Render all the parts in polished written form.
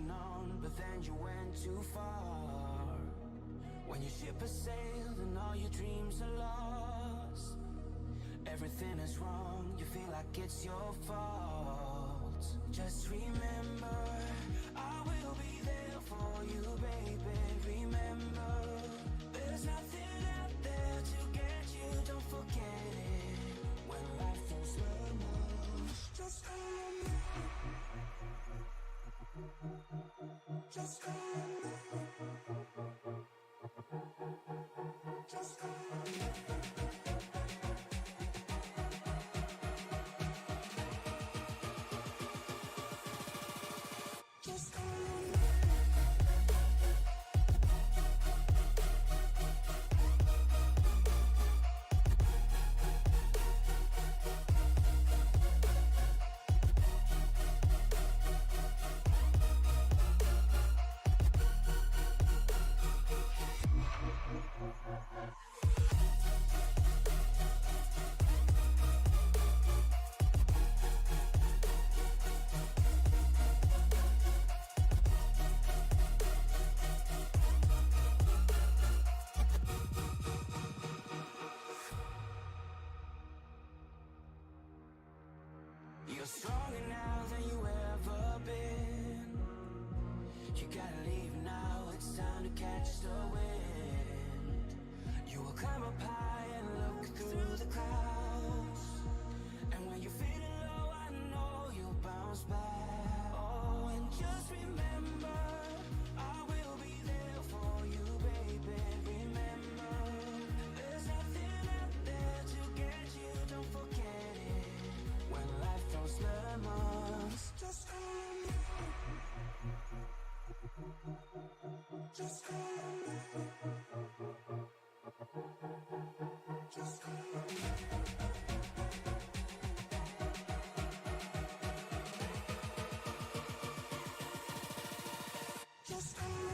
holding on, but then you went too far. When your ship has sailed and all your dreams are lost, everything is wrong, you feel like it's your fault. Just remember, I will be there for you, baby. Remember, there's nothing out there to get you, don't forget it. When life throws lemons, just remember. Just remember. Just remember. You're stronger now than you ever been. You gotta leave now, it's time to catch the wind. You will climb up high and look through the clouds, and when you're feeling low, I know you'll bounce back. Oh, and just remember, I will be there for you, baby. Remember, there's nothing out there to get you, don't forget it. When life throws lemons, just remember. Just remember. Just remember. Just remember.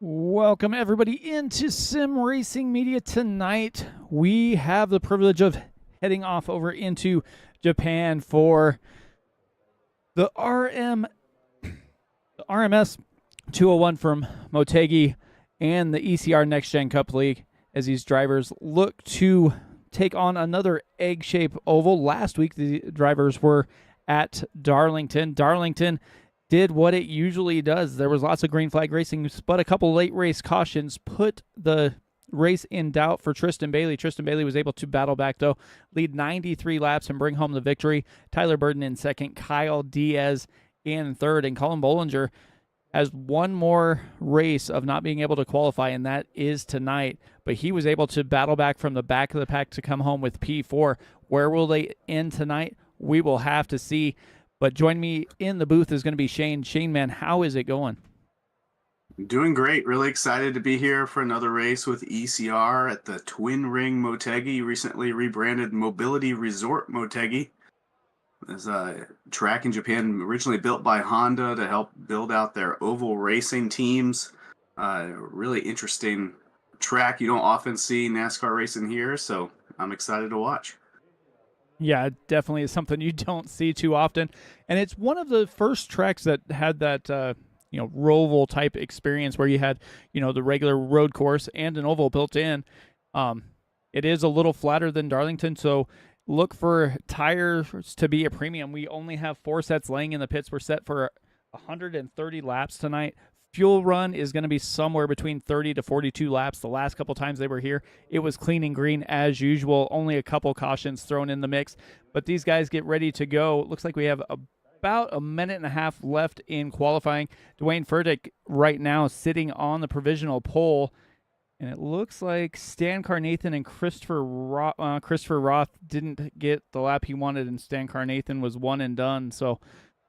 Welcome everybody into Sim Racing Media tonight. We have the privilege of heading off over into Japan for the RMS 201 from Motegi and the ECR NextGen Cup League, as these drivers look to take on another egg-shaped oval. Last week the drivers were at Darlington. Darlington did what it usually does. There was lots of green flag racing, but a couple late race cautions put the race in doubt for Tristan Bailey. Tristan Bailey was able to battle back, though, lead 93 laps and bring home the victory. Tyler Burden in second, Kyle Diaz in third, and Colin Bollinger has one more race of not being able to qualify, and that is tonight. But he was able to battle back from the back of the pack to come home with P4. Where will they end tonight? We will have to see. But join me in the booth is going to be Shane. Shane, man, how is it going? Doing great. Really excited to be here for another race with ECR at the Twin Ring Motegi, recently rebranded Mobility Resort Motegi. There's a track in Japan originally built by Honda to help build out their oval racing teams. Really interesting track. You don't often see NASCAR racing here, so I'm excited to watch. Yeah, it definitely is something you don't see too often. And it's one of the first tracks that had that, Roval type experience where you had, the regular road course and an oval built in. It is a little flatter than Darlington, so look for tires to be a premium. We only have 4 sets laying in the pits. We're set for 130 laps tonight. Fuel run is going to be somewhere between 30 to 42 laps. The last couple times they were here, it was clean and green as usual. Only a couple cautions thrown in the mix. But these guys get ready to go. It looks like we have about a minute and a half left in qualifying. Dwayne Furtick right now sitting on the provisional pole. And it looks like Stan Carnathan and Christopher Roth didn't get the lap he wanted, and Stan Carnathan was one and done. So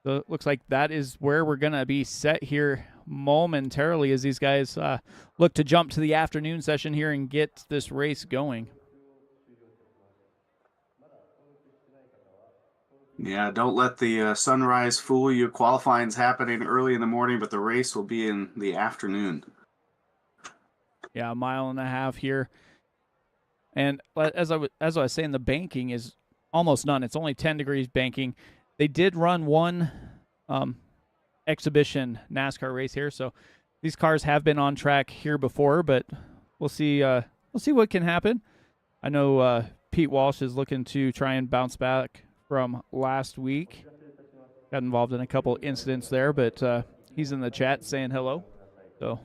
it looks like that is where we're going to be set here momentarily as these guys look to jump to the afternoon session here and get this race going. Yeah, don't let the sunrise fool you. Qualifying's happening early in the morning, but the race will be in the afternoon. Yeah, a mile and a half here. And as I was saying, the banking is almost none. It's only 10 degrees banking. They did run one exhibition NASCAR race here, so these cars have been on track here before, but we'll see what can happen. I know Pete Walsh is looking to try and bounce back from last week. Got involved in a couple incidents there, but he's in the chat saying hello. So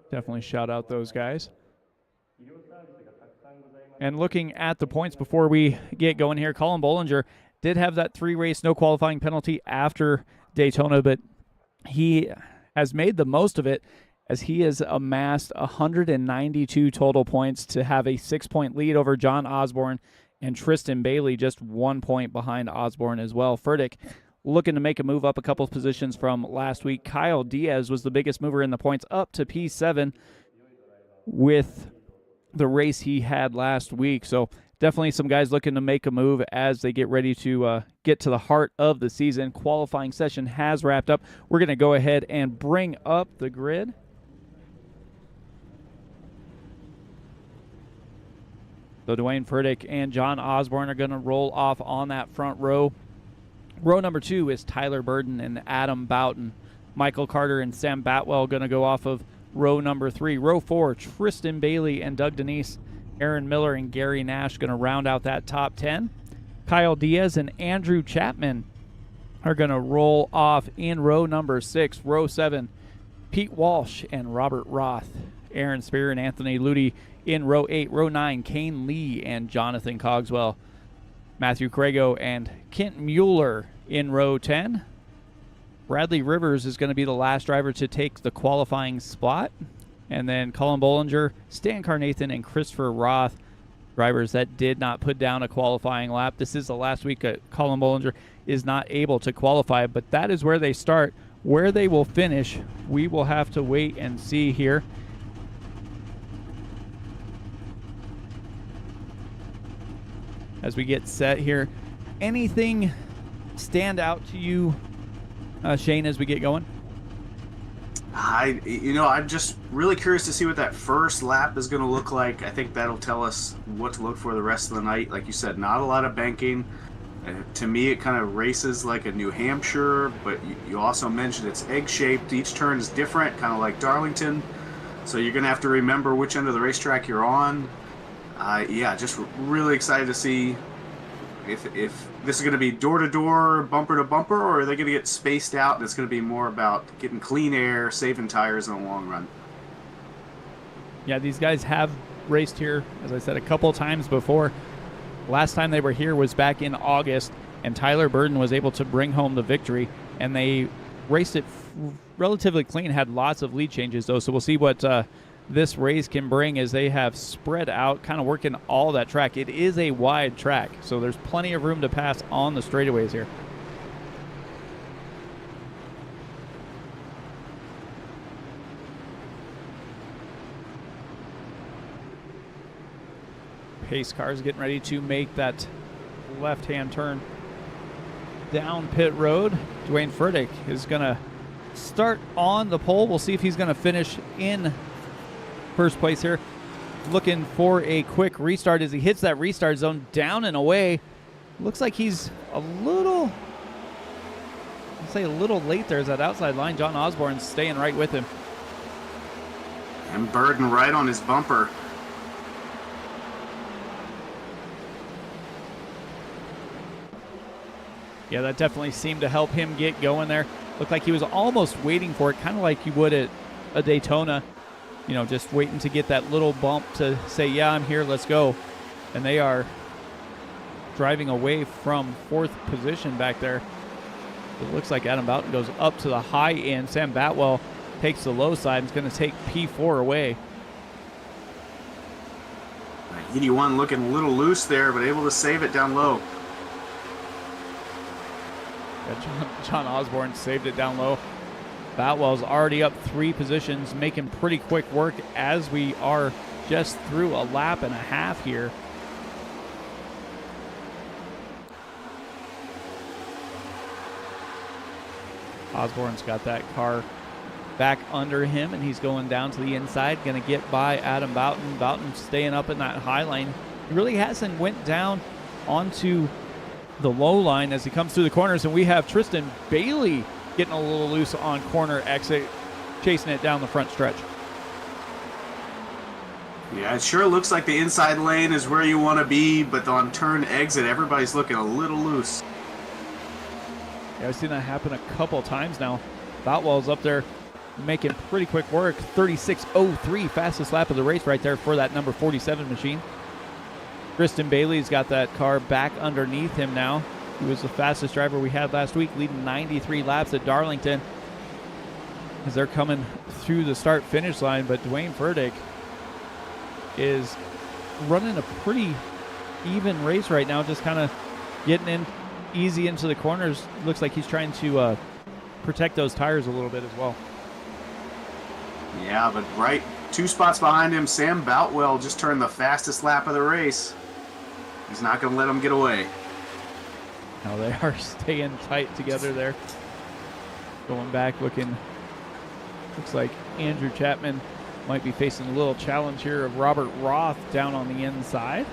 definitely shout out those guys. And looking at the points before we get going here, Colin Bollinger did have that 3-race no qualifying penalty after Daytona, but he has made the most of it as he has amassed 192 total points to have a 6-point lead over John Osborne and Tristan Bailey, just 1 point behind Osborne as well. Furtick looking to make a move up a couple of positions from last week. Kyle Diaz was the biggest mover in the points, up to P7 with the race he had last week. So definitely some guys looking to make a move as they get ready to get to the heart of the season. Qualifying session has wrapped up. We're going to go ahead and bring up the grid. So Dwayne Furtick and John Osborne are going to roll off on that front row. Row number 2 is Tyler Burden and Adam Boughton. Michael Carter and Sam Batwell going to go off of row number 3. Row 4, Tristan Bailey and Doug Denise. Aaron Miller and Gary Nash going to round out that top 10. Kyle Diaz and Andrew Chapman are going to roll off in row number 6. Row 7, Pete Walsh and Robert Roth. Aaron Spear and Anthony Ludi in row 8. Row 9, Kane Lee and Jonathan Cogswell. Matthew Crago and Kent Mueller in row 10. Bradley Rivers is going to be the last driver to take the qualifying spot. And then Colin Bollinger, Stan Carnathan, and Christopher Roth, drivers that did not put down a qualifying lap. This is the last week Colin Bollinger is not able to qualify, but that is where they start. Where they will finish, we will have to wait and see here. As we get set here, anything stand out to you, Shane, as we get going? I'm just really curious to see what that first lap is going to look like. I think that'll tell us what to look for the rest of the night. Like you said, not a lot of banking. To me, it kind of races like a New Hampshire, but you also mentioned it's egg-shaped. Each turn is different, kind of like Darlington. So you're going to have to remember which end of the racetrack you're on. Just really excited to see if this is going to be door-to-door, bumper-to-bumper, or are they going to get spaced out and it's going to be more about getting clean air, saving tires in the long run. Yeah, these guys have raced here, as I said, a couple times before. Last time they were here was back in August, and Tyler Burden was able to bring home the victory, and they raced it relatively clean, had lots of lead changes, though, so we'll see what this race can bring as they have spread out, kind of working all that track. It is a wide track, so there's plenty of room to pass on the straightaways here. Pace cars getting ready to make that left-hand turn down pit road. Dwayne Furtick is going to start on the pole. We'll see if he's going to finish in first place here. Looking for a quick restart as he hits that restart zone, down and away. Looks like he's a little, I'll say a little late there as that outside line. John Osborne's staying right with him. And Burden right on his bumper. Yeah, that definitely seemed to help him get going there. Looked like he was almost waiting for it, kind of like you would at a Daytona. You know, just waiting to get that little bump to say, yeah, I'm here, let's go. And they are driving away from fourth position back there. It looks like Adam Boughton goes up to the high end. Sam Batwell takes the low side and is going to take P4 away. 81 looking a little loose there, but able to save it down low. Yeah, John Osborne saved it down low. Batwell's already up 3 positions, making pretty quick work as we are just through a lap and a half here. Osborne's got that car back under him, and he's going down to the inside, going to get by Adam Boughton. Boughton staying up in that high line. He really hasn't went down onto the low line as he comes through the corners, and we have Tristan Bailey getting a little loose on corner exit, chasing it down the front stretch. Yeah, it sure looks like the inside lane is where you want to be, but on turn exit, everybody's looking a little loose. Yeah, I've seen that happen a couple times now. Boutwell's up there making pretty quick work. 36.03, fastest lap of the race right there for that number 47 machine. Tristan Bailey's got that car back underneath him now. He was the fastest driver we had last week, leading 93 laps at Darlington as they're coming through the start-finish line. But Dwayne Furtick is running a pretty even race right now, just kind of getting in easy into the corners. Looks like he's trying to protect those tires a little bit as well. Yeah, but right 2 spots behind him, Sam Boutwell just turned the fastest lap of the race. He's not going to let him get away. Now they are staying tight together there. Going back, looks like Andrew Chapman might be facing a little challenge here of Robert Roth down on the inside.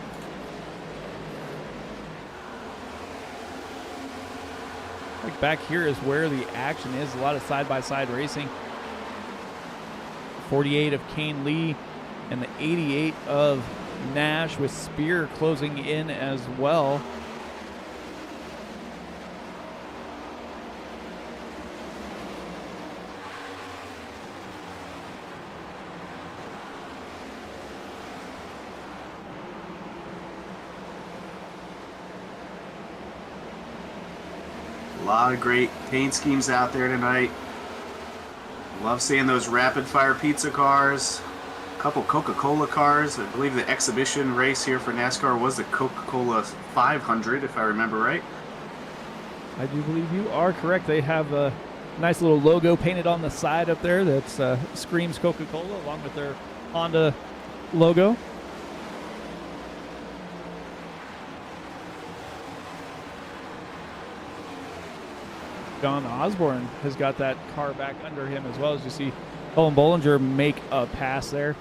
Like back here is where the action is. A lot of side-by-side racing. 48 of Kane Lee and the 88 of Nash, with Spear closing in as well. A lot of great paint schemes out there tonight. Love seeing those rapid fire pizza cars. A couple Coca-Cola cars. I believe the exhibition race here for NASCAR was the Coca-Cola 500, if I remember right. I do believe you are correct. They have a nice little logo painted on the side up there that screams Coca-Cola, along with their Honda logo. John Osborne has got that car back under him as well, as you see Colin Bollinger make a pass there.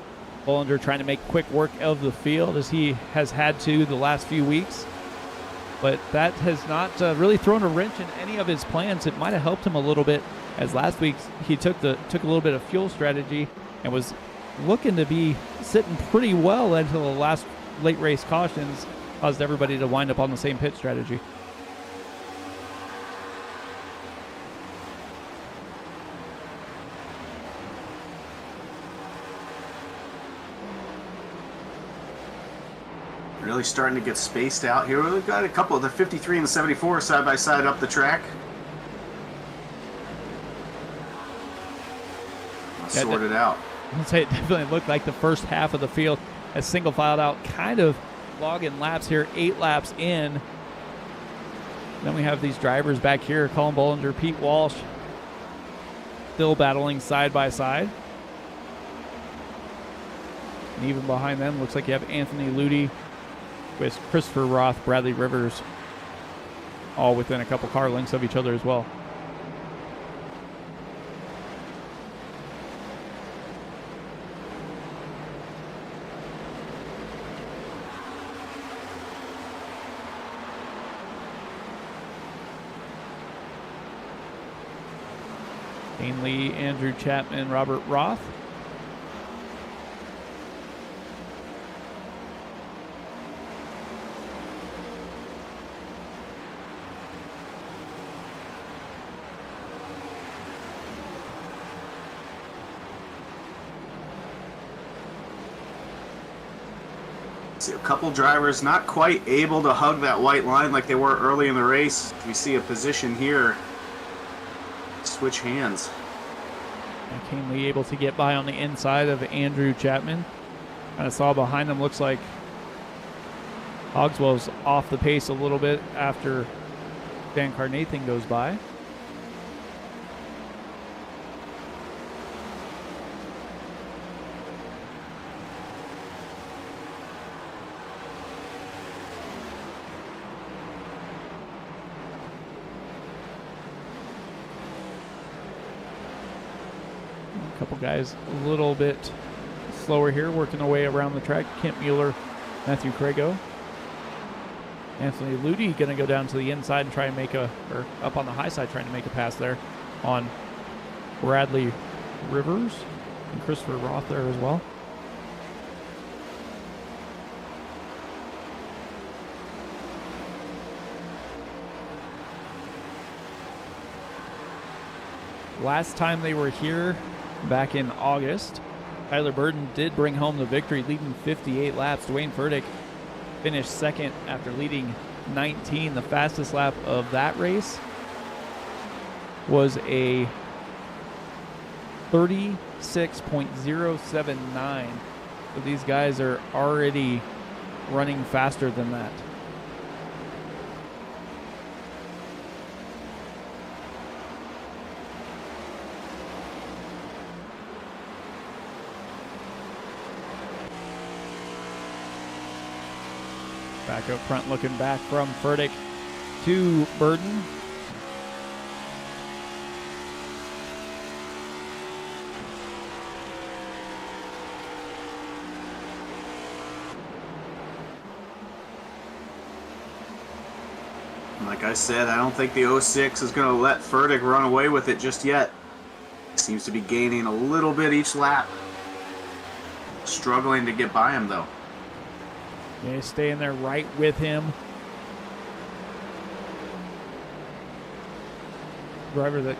Bollinger trying to make quick work of the field as he has had to the last few weeks. But that has not really thrown a wrench in any of his plans. It might have helped him a little bit, as last week he took a little bit of fuel strategy and was looking to be sitting pretty well until the last late race cautions caused everybody to wind up on the same pit strategy. Really starting to get spaced out here. We've got a couple of the 53 and the 74 side by side up the track. sorted out. I'd say it definitely looked like the first half of the field as single filed out, kind of logging laps here, 8 laps in. Then we have these drivers back here, Colin Bollinger, Pete Walsh, still battling side by side. And even behind them, looks like you have Anthony Ludi with Christopher Roth, Bradley Rivers, all within a couple car lengths of each other as well. Dane Lee, Andrew Chapman, Robert Roth. See a couple drivers not quite able to hug that white line like they were early in the race. We see a position here. Switch hands. Kane Lee able to get by on the inside of Andrew Chapman. Kind of saw behind him, looks like Hogswell's off the pace a little bit after Dan Carnathan goes by. Couple guys a little bit slower here, working their way around the track. Kent Mueller, Matthew Crago. Anthony Ludi going to go down to the inside and try and make or up on the high side, trying to make a pass there on Bradley Rivers and Christopher Roth there as well. Last time they were here, back in August, Tyler Burton did bring home the victory, leading 58 laps. Dwayne Furtick finished second after leading 19. The fastest lap of that race was a 36.079. So these guys are already running faster than that. Back up front, looking back from Furtick to Burton. Like I said, I don't think the 06 is going to let Furtick run away with it just yet. Seems to be gaining a little bit each lap. Struggling to get by him, though. Yeah, staying there right with him. Driver that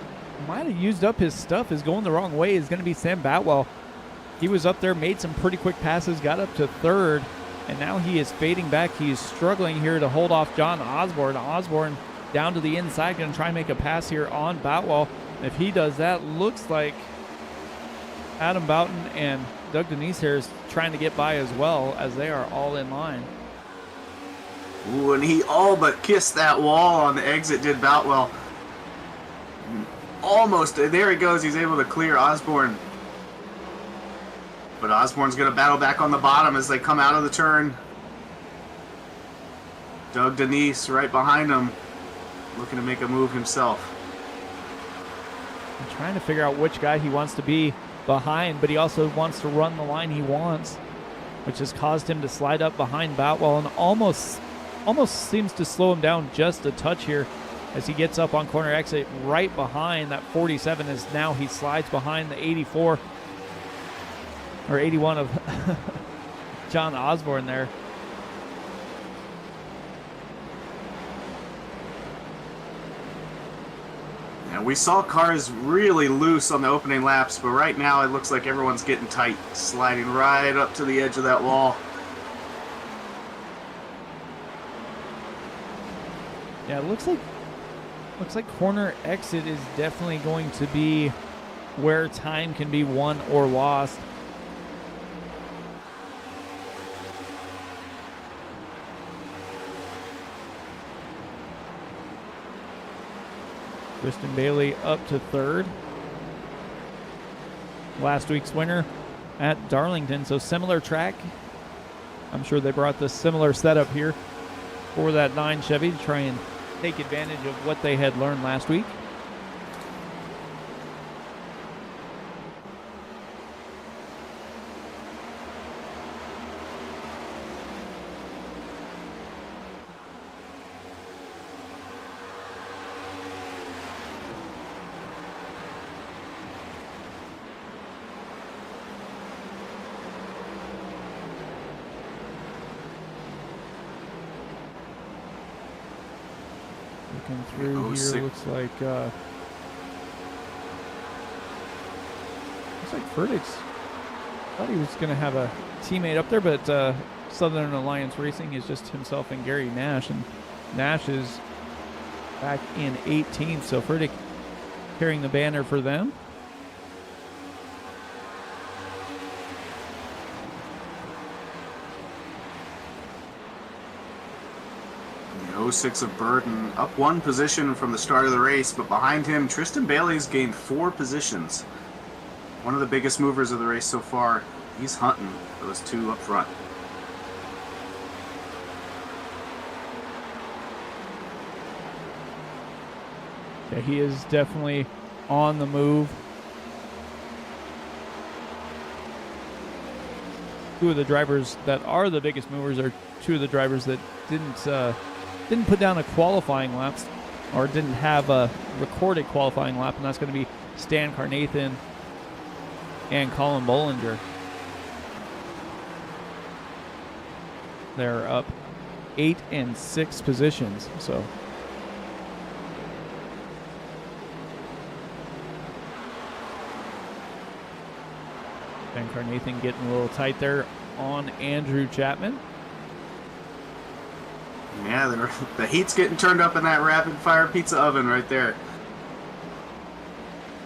might have used up his stuff is going the wrong way is going to be Sam Batwell. He was up there, made some pretty quick passes, got up to third, and now he is fading back. He's struggling here to hold off John Osborne. Osborne down to the inside, going to try and make a pass here on Batwell. If he does that, looks like Adam Boughton and Doug Denise here is trying to get by as well, as they are all in line. Ooh, and he all but kissed that wall on the exit, did Boutwell. Almost, there he goes, he's able to clear Osborne. But Osborne's going to battle back on the bottom as they come out of the turn. Doug Denise right behind him, looking to make a move himself. I'm trying to figure out which guy he wants to be behind, but he also wants to run the line he wants, which has caused him to slide up behind Boutwell and almost seems to slow him down just a touch here as he gets up on corner exit right behind that 47. As now he slides behind the 84 or 81 of John Osborne there. And we saw cars really loose on the opening laps, but right now it looks like everyone's getting tight, sliding right up to the edge of that wall. Yeah, it looks like corner exit is definitely going to be where time can be won or lost. Kristen Bailey up to third. Last week's winner at Darlington, so similar track. I'm sure they brought the similar setup here for that 9 Chevy to try and take advantage of what they had learned last week. Looking through here, looks like Furtick's thought he was going to have a teammate up there, but Southern Alliance Racing is just himself and Gary Nash, and Nash is back in 18th, so Furtick carrying the banner for them. The 06 of Burton up 1 position from the start of the race, but behind him, Tristan Bailey's gained 4 positions. One of the biggest movers of the race so far. He's hunting those 2 up front. Yeah, he is definitely on the move. 2 of the drivers that are the biggest movers are 2 of the drivers that didn't put down a qualifying lap, or didn't have a recorded qualifying lap, and that's going to be Stan Carnathan and Colin Bollinger. They're up 8 and 6 positions, so Stan Carnathan getting a little tight there on Andrew Chapman. Yeah, the heat's getting turned up in that rapid fire pizza oven right there.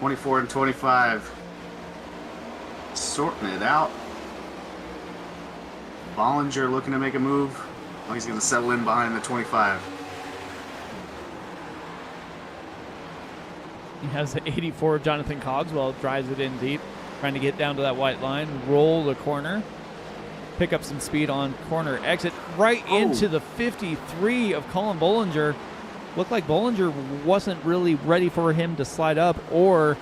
24 and 25. Sorting it out. Bollinger looking to make a move. Oh, he's going to settle in behind the 25. He has the 84 Jonathan Cogswell, drives it in deep, trying to get down to that white line, roll the corner, pick up some speed on corner exit, right into the 53 of Colin Bollinger. Looked like Bollinger wasn't really ready for him to slide up, or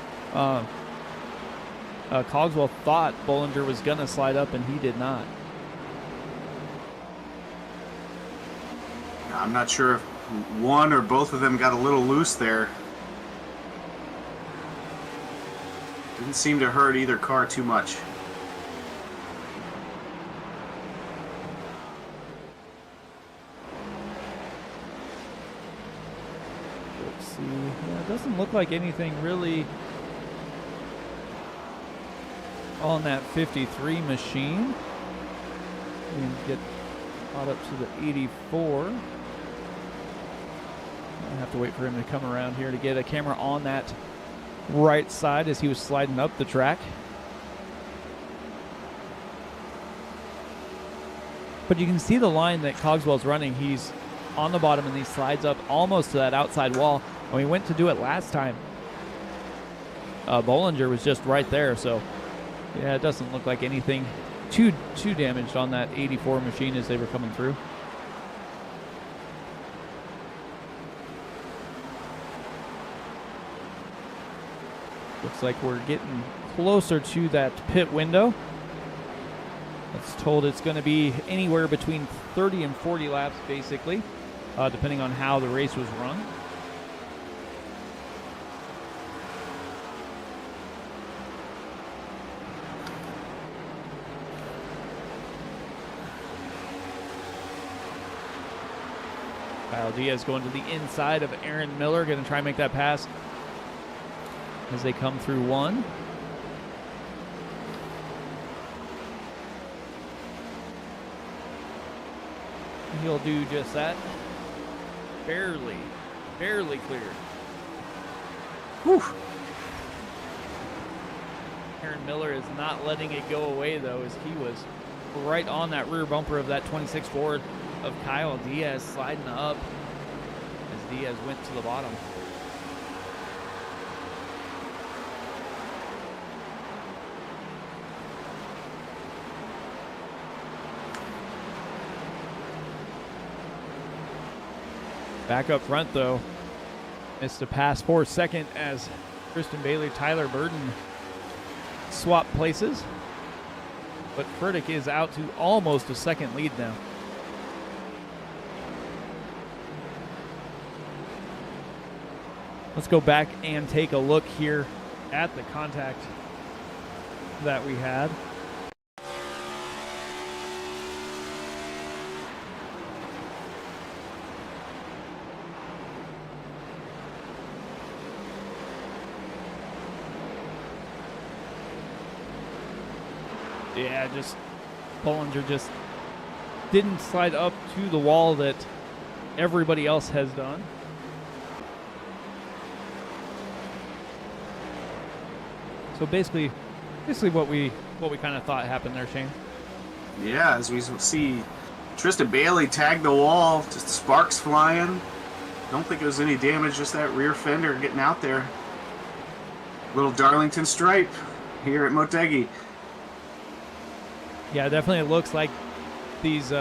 Cogswell thought Bollinger was going to slide up, and he did not. I'm not sure if one or both of them got a little loose there. Didn't seem to hurt either car too much. Let's see. Yeah, it doesn't look like anything really on that 53 machine. We can get caught up to the 84. I have to wait for him to come around here to get a camera on that right side as he was sliding up the track. But you can see the line that Cogswell's running. He's on the bottom and he slides up almost to that outside wall. When we went to do it last time, Bollinger was just right there. So yeah, it doesn't look like anything too damaged on that 84 machine as they were coming through. Looks like we're getting closer to that pit window. It's told it's going to be anywhere between 30 and 40 laps, basically, depending on how the race was run. Kyle Diaz going to the inside of Aaron Miller, going to try and make that pass as they come through one. He'll do just that. Barely cleared. Whew. Aaron Miller is not letting it go away, though, as he was right on that rear bumper of that 26 Ford of Kyle Diaz, sliding up as Diaz went to the bottom. Back up front, though, missed a pass for second as Tristan Bailey, Tyler Burton swap places. But Furtick is out to almost a second lead now. Let's go back and take a look here at the contact that we had. Yeah, just Bollinger just didn't slide up to the wall that everybody else has done. So basically what we kind of thought happened there, Shane. Yeah, as we see Tristan Bailey tag the wall, just sparks flying. Don't think it was any damage, just that rear fender getting out there. Little Darlington stripe here at Motegi. Yeah, definitely it looks like these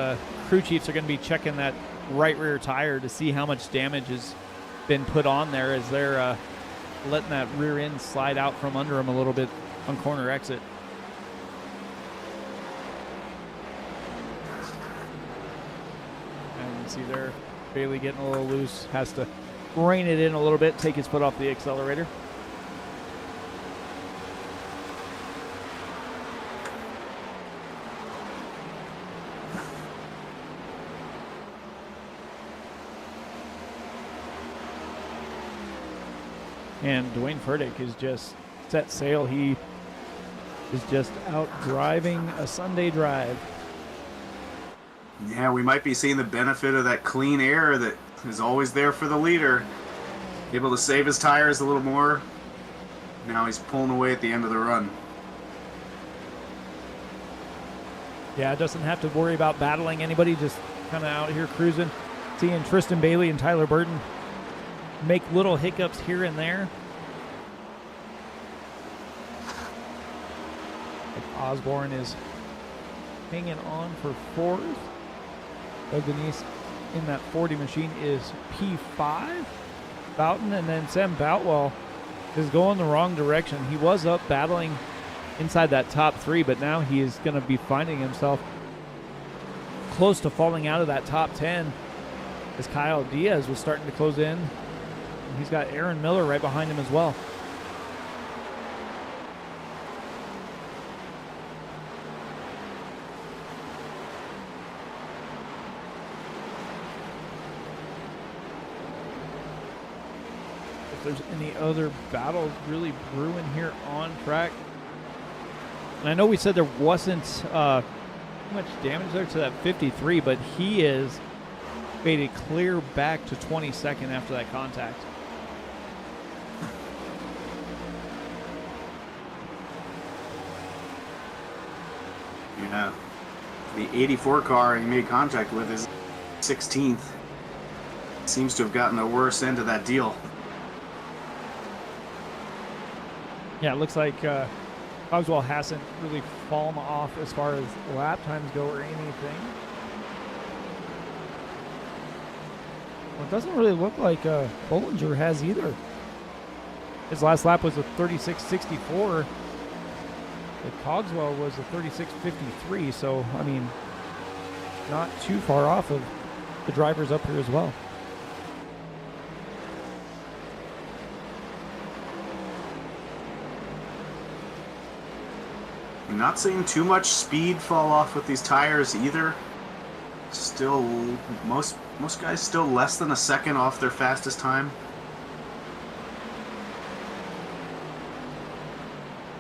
crew chiefs are going to be checking that right rear tire to see how much damage has been put on there as they're letting that rear end slide out from under them a little bit on corner exit. And you can see there, Bailey getting a little loose, has to rein it in a little bit, take his foot off the accelerator. And Dwayne Furtick is just set sail. He is just out driving a Sunday drive. Yeah, we might be seeing the benefit of that clean air that is always there for the leader. Able to save his tires a little more. Now he's pulling away at the end of the run. Yeah, doesn't have to worry about battling anybody, just kind of out here cruising. Seeing Tristan Bailey and Tyler Burton make little hiccups here and there. Like Osborne is hanging on for fourth. Doug Denise in that 40 machine is P5. Boughton, and then Sam Boutwell is going the wrong direction. He was up battling inside that top three, but now he is going to be finding himself close to falling out of that top 10 as Kyle Diaz was starting to close in. He's got Aaron Miller right behind him as well. If there's any other battles really brewing here on track. And I know we said there wasn't too much damage there to that 53, but he is faded clear back to 22nd after that contact. Yeah, the 84 car he made contact with is 16th. Seems to have gotten the worst end of that deal. Yeah, it looks like Cogswell hasn't really fallen off as far as lap times go or anything. Well, it doesn't really look like Bollinger has either. His last lap was a 36.64. Cogswell was a 36.53, so, I mean, not too far off of the drivers up here as well. I'm not seeing too much speed fall off with these tires either. Still, most guys still less than a second off their fastest time.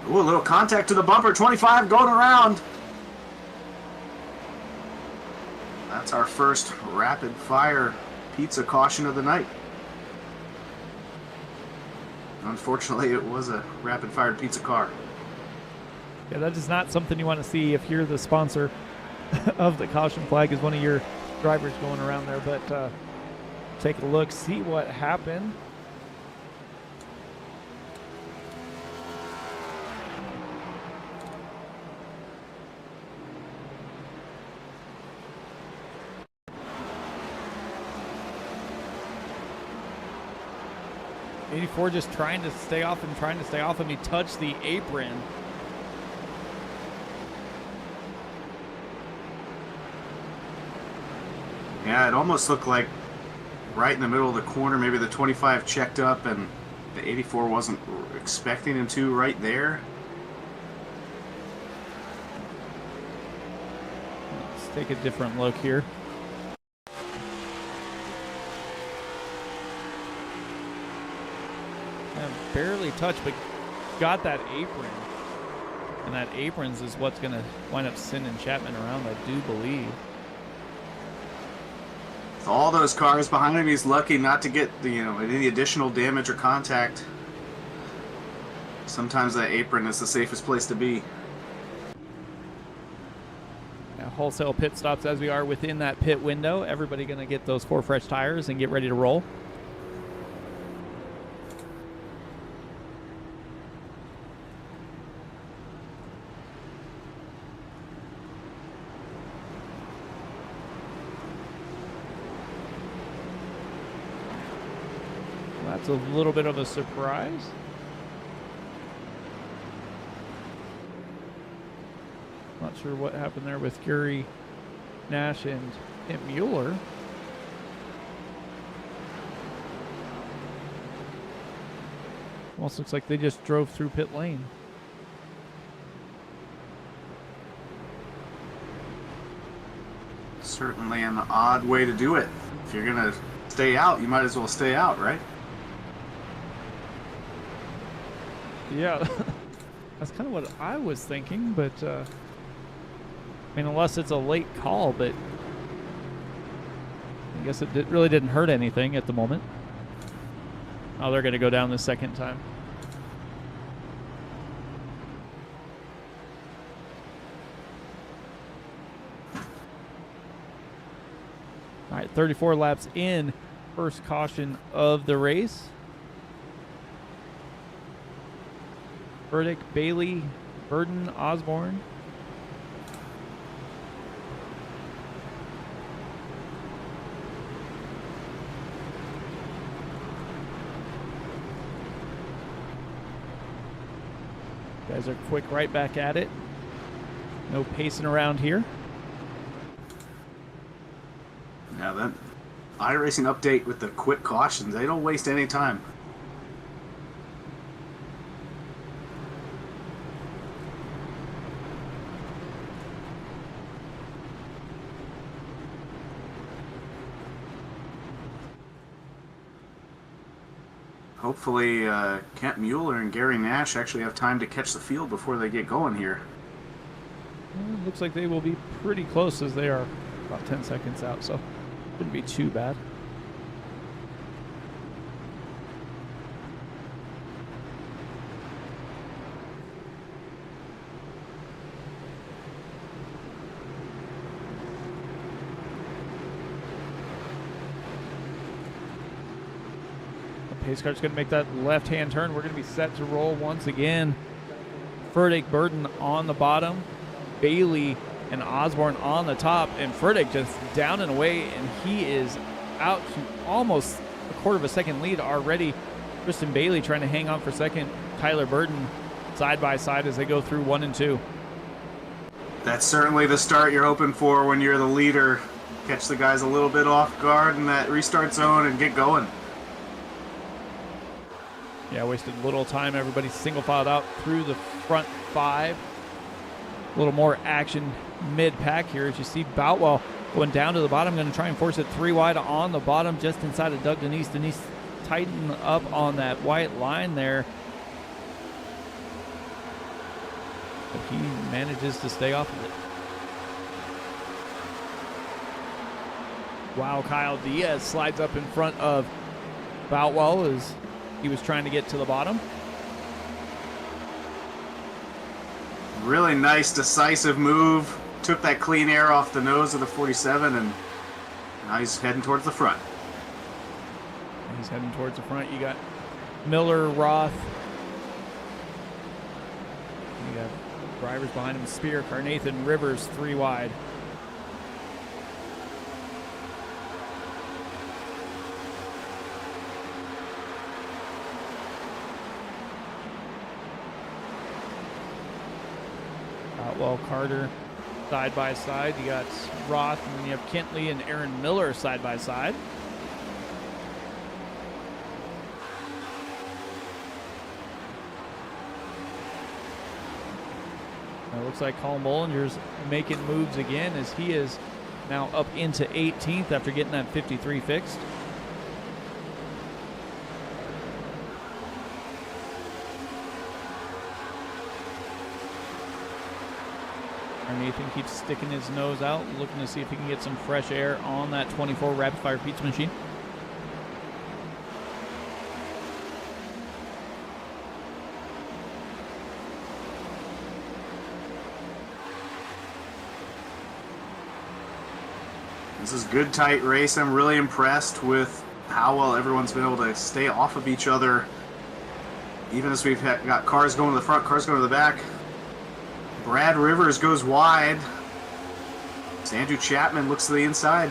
Ooh, a little contact to the bumper, 25 going around. That's our first rapid fire pizza caution of the night. Unfortunately, it was a rapid fired pizza car. Yeah, that is not something you want to see if you're the sponsor of the caution flag is one of your drivers going around there. But take a look, see what happened. '84 just trying to stay off him. He touched the apron. Yeah, it almost looked like right in the middle of the corner, maybe the 25 checked up and the 84 wasn't expecting him to right there. Let's take a different look here. Barely touched, but got that apron. And that aprons is what's going to wind up sending Chapman around, I do believe. With all those cars behind him, he's lucky not to get any additional damage or contact. Sometimes that apron is the safest place to be. Now, wholesale pit stops as we are within that pit window. Everybody going to get those 4 fresh tires and get ready to roll. That's a little bit of a surprise. Not sure what happened there with Gary Nash and Tim Mueller. Almost looks like they just drove through pit lane. Certainly an odd way to do it. If you're going to stay out, you might as well stay out, right? Yeah, that's kind of what I was thinking, but I mean, unless it's a late call, but I guess it really didn't hurt anything at the moment. Oh, they're going to go down the second time. All right, 34 laps in, first caution of the race. Burdick, Bailey, Burden, Osborne. Guys are quick right back at it. No pacing around here. Now that iRacing update with the quick cautions, they don't waste any time. Hopefully, Kent Mueller and Gary Nash actually have time to catch the field before they get going here. Well, looks like they will be pretty close as they are about 10 seconds out, so shouldn't be too bad. Pace car's going to make that left-hand turn. We're going to be set to roll once again. Furtick, Burden on the bottom. Bailey and Osborne on the top. And Furtick just down and away, and he is out to almost a quarter of a second lead already. Tristan Bailey trying to hang on for second. Tyler Burden side by side as they go through 1 and 2. That's certainly the start you're hoping for when you're the leader. Catch the guys a little bit off guard in that restart zone and get going. Yeah, wasted little time. Everybody's single filed out through the front 5. A little more action mid-pack here as you see Boutwell going down to the bottom. Going to try and force it 3 wide on the bottom just inside of Doug Denise. Denise tighten up on that white line there. But he manages to stay off of it. Wow, Kyle Diaz slides up in front of Boutwell as he was trying to get to the bottom. Really nice, decisive move. Took that clean air off the nose of the 47, and now he's heading towards the front. He's heading towards the front. You got Miller, Roth. You got drivers behind him, Spear, Carnathan, Rivers, 3 wide. Otwell, Carter, side by side. You got Roth, and then you have Kentley and Aaron Miller side by side. It looks like Colin Bollinger's making moves again as he is now up into 18th after getting that 53 fixed. Nathan keeps sticking his nose out, looking to see if he can get some fresh air on that 24 rapid fire pizza machine. This is good, tight race. I'm really impressed with how well everyone's been able to stay off of each other. Even as we've got cars going to the front, cars going to the back. Brad Rivers goes wide. Andrew Chapman looks to the inside.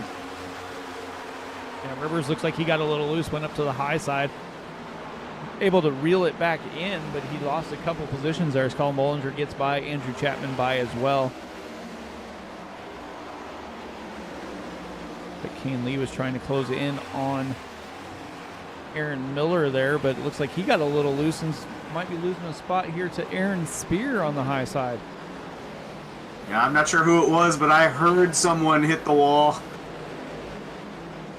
Yeah, Rivers looks like he got a little loose, went up to the high side. Able to reel it back in, but he lost a couple positions there as Colin Bollinger gets by, Andrew Chapman by as well. But Kane Lee was trying to close in on Aaron Miller there, but it looks like he got a little loose and might be losing a spot here to Aaron Spear on the high side. Yeah, I'm not sure who it was, but I heard someone hit the wall.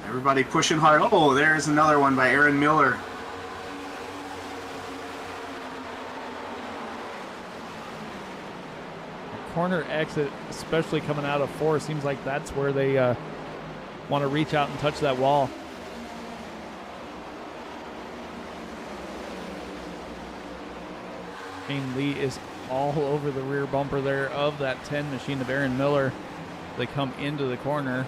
Everybody pushing hard. Oh, there's another one by Aaron Miller. Corner exit, especially coming out of 4, seems like that's where they want to reach out and touch that wall. Kane Lee is all over the rear bumper there of that 10 machine of Aaron Miller. They come into the corner.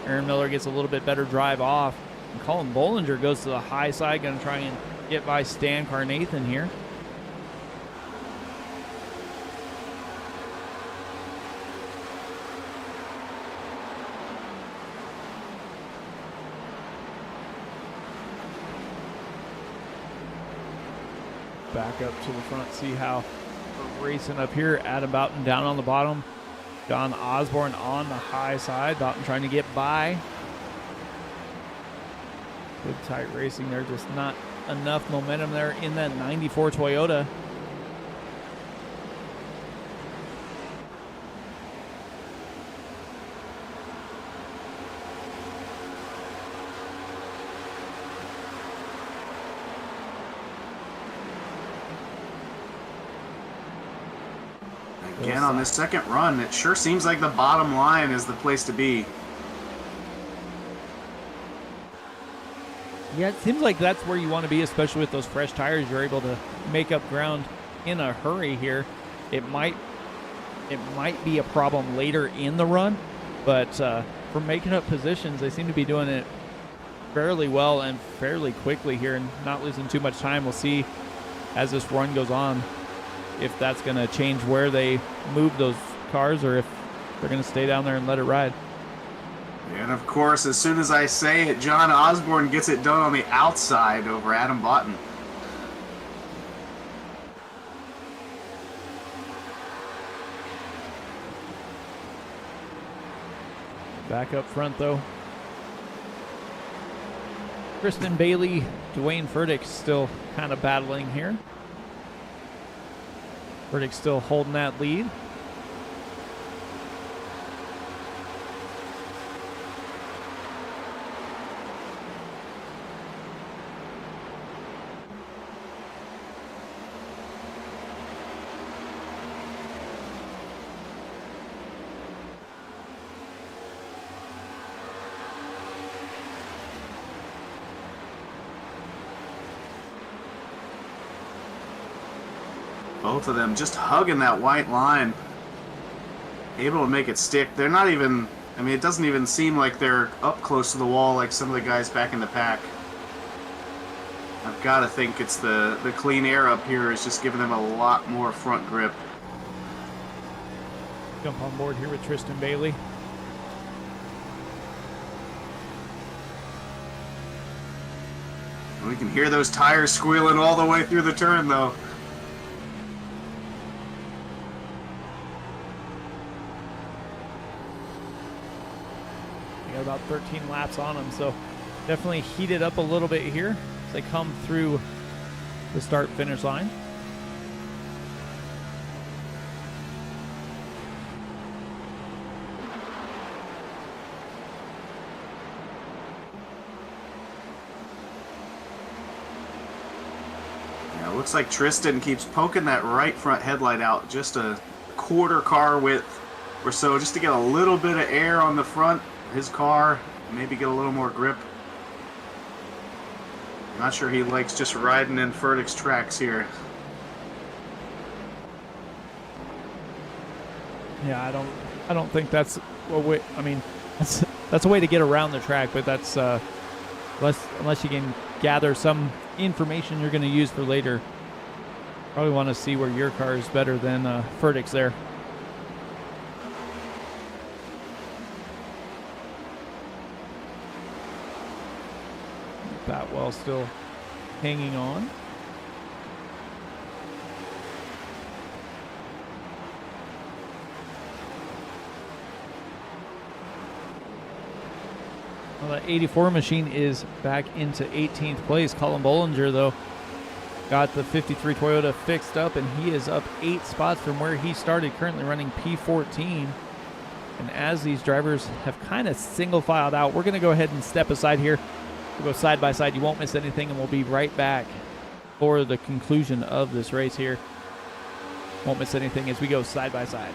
Aaron Miller gets a little bit better drive off. And Colin Bollinger goes to the high side, going to try and get by Stan Carnathan here. Back up to the front, see how we're racing up here. Adam Boughton down on the bottom. John Osborne on the high side. Boughton trying to get by. Good tight racing there, just not enough momentum there in that 94 Toyota. Again, on this second run, it sure seems like the bottom line is the place to be. Yeah, it seems like that's where you want to be, especially with those fresh tires. You're able to make up ground in a hurry here. It might be a problem later in the run, but for making up positions, they seem to be doing it fairly well and fairly quickly here and not losing too much time. We'll see as this run goes on if that's going to change where they move those cars or if they're going to stay down there and let it ride. And of course, as soon as I say it, John Osborne gets it done on the outside over Adam Boughton. Back up front, though. Kristen Bailey, Dwayne Furtick still kind of battling here. Furtick still holding that lead. Both of them just hugging that white line. Able to make it stick. They're not even, I mean, it doesn't even seem like they're up close to the wall like some of the guys back in the pack. I've got to think it's the clean air up here is just giving them a lot more front grip. Jump on board here with Tristan Bailey. We can hear those tires squealing all the way through the turn, though. We got about 13 laps on them, so definitely heated up a little bit here as they come through the start-finish line. Yeah, it looks like Tristan keeps poking that right front headlight out just a quarter car width or so, just to get a little bit of air on the front of his car, maybe get a little more grip. I'm not sure he likes just riding in Furtick's tracks here. Yeah, I don't think that's a way. I mean, that's a way to get around the track, but that's unless you can gather some information you're going to use for later. Probably want to see where your car is better than Furtick's there. Batwell still hanging on. Well, the 84 machine is back into 18th place. Colin Bollinger, though, got the 53 Toyota fixed up, and he is up 8 spots from where he started, currently running P14. And as these drivers have kind of single filed out, we're going to go ahead and step aside here. We'll go side by side. You won't miss anything, and we'll be right back for the conclusion of this race here. Won't miss anything as we go side by side.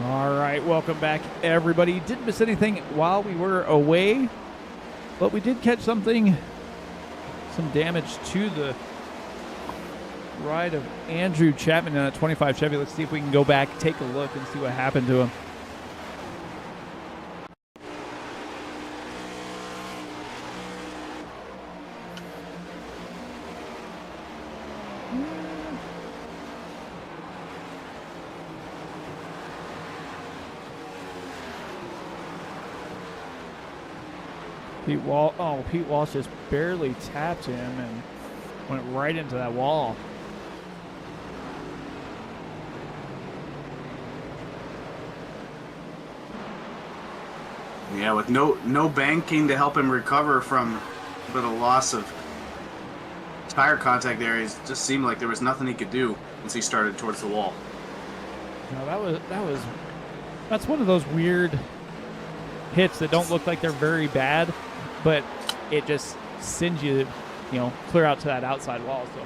All right, welcome back, everybody. Didn't miss anything while we were away, but we did catch some damage to the ride of Andrew Chapman in a 25 Chevy. Let's see if we can go back, take a look, and see what happened to him. Pete Walsh just barely tapped him and went right into that wall. Yeah, with no banking to help him recover from the loss of tire contact there, it just seemed like there was nothing he could do once he started towards the wall. No, that's one of those weird hits that don't look like they're very bad, but it just sends you, clear out to that outside wall. So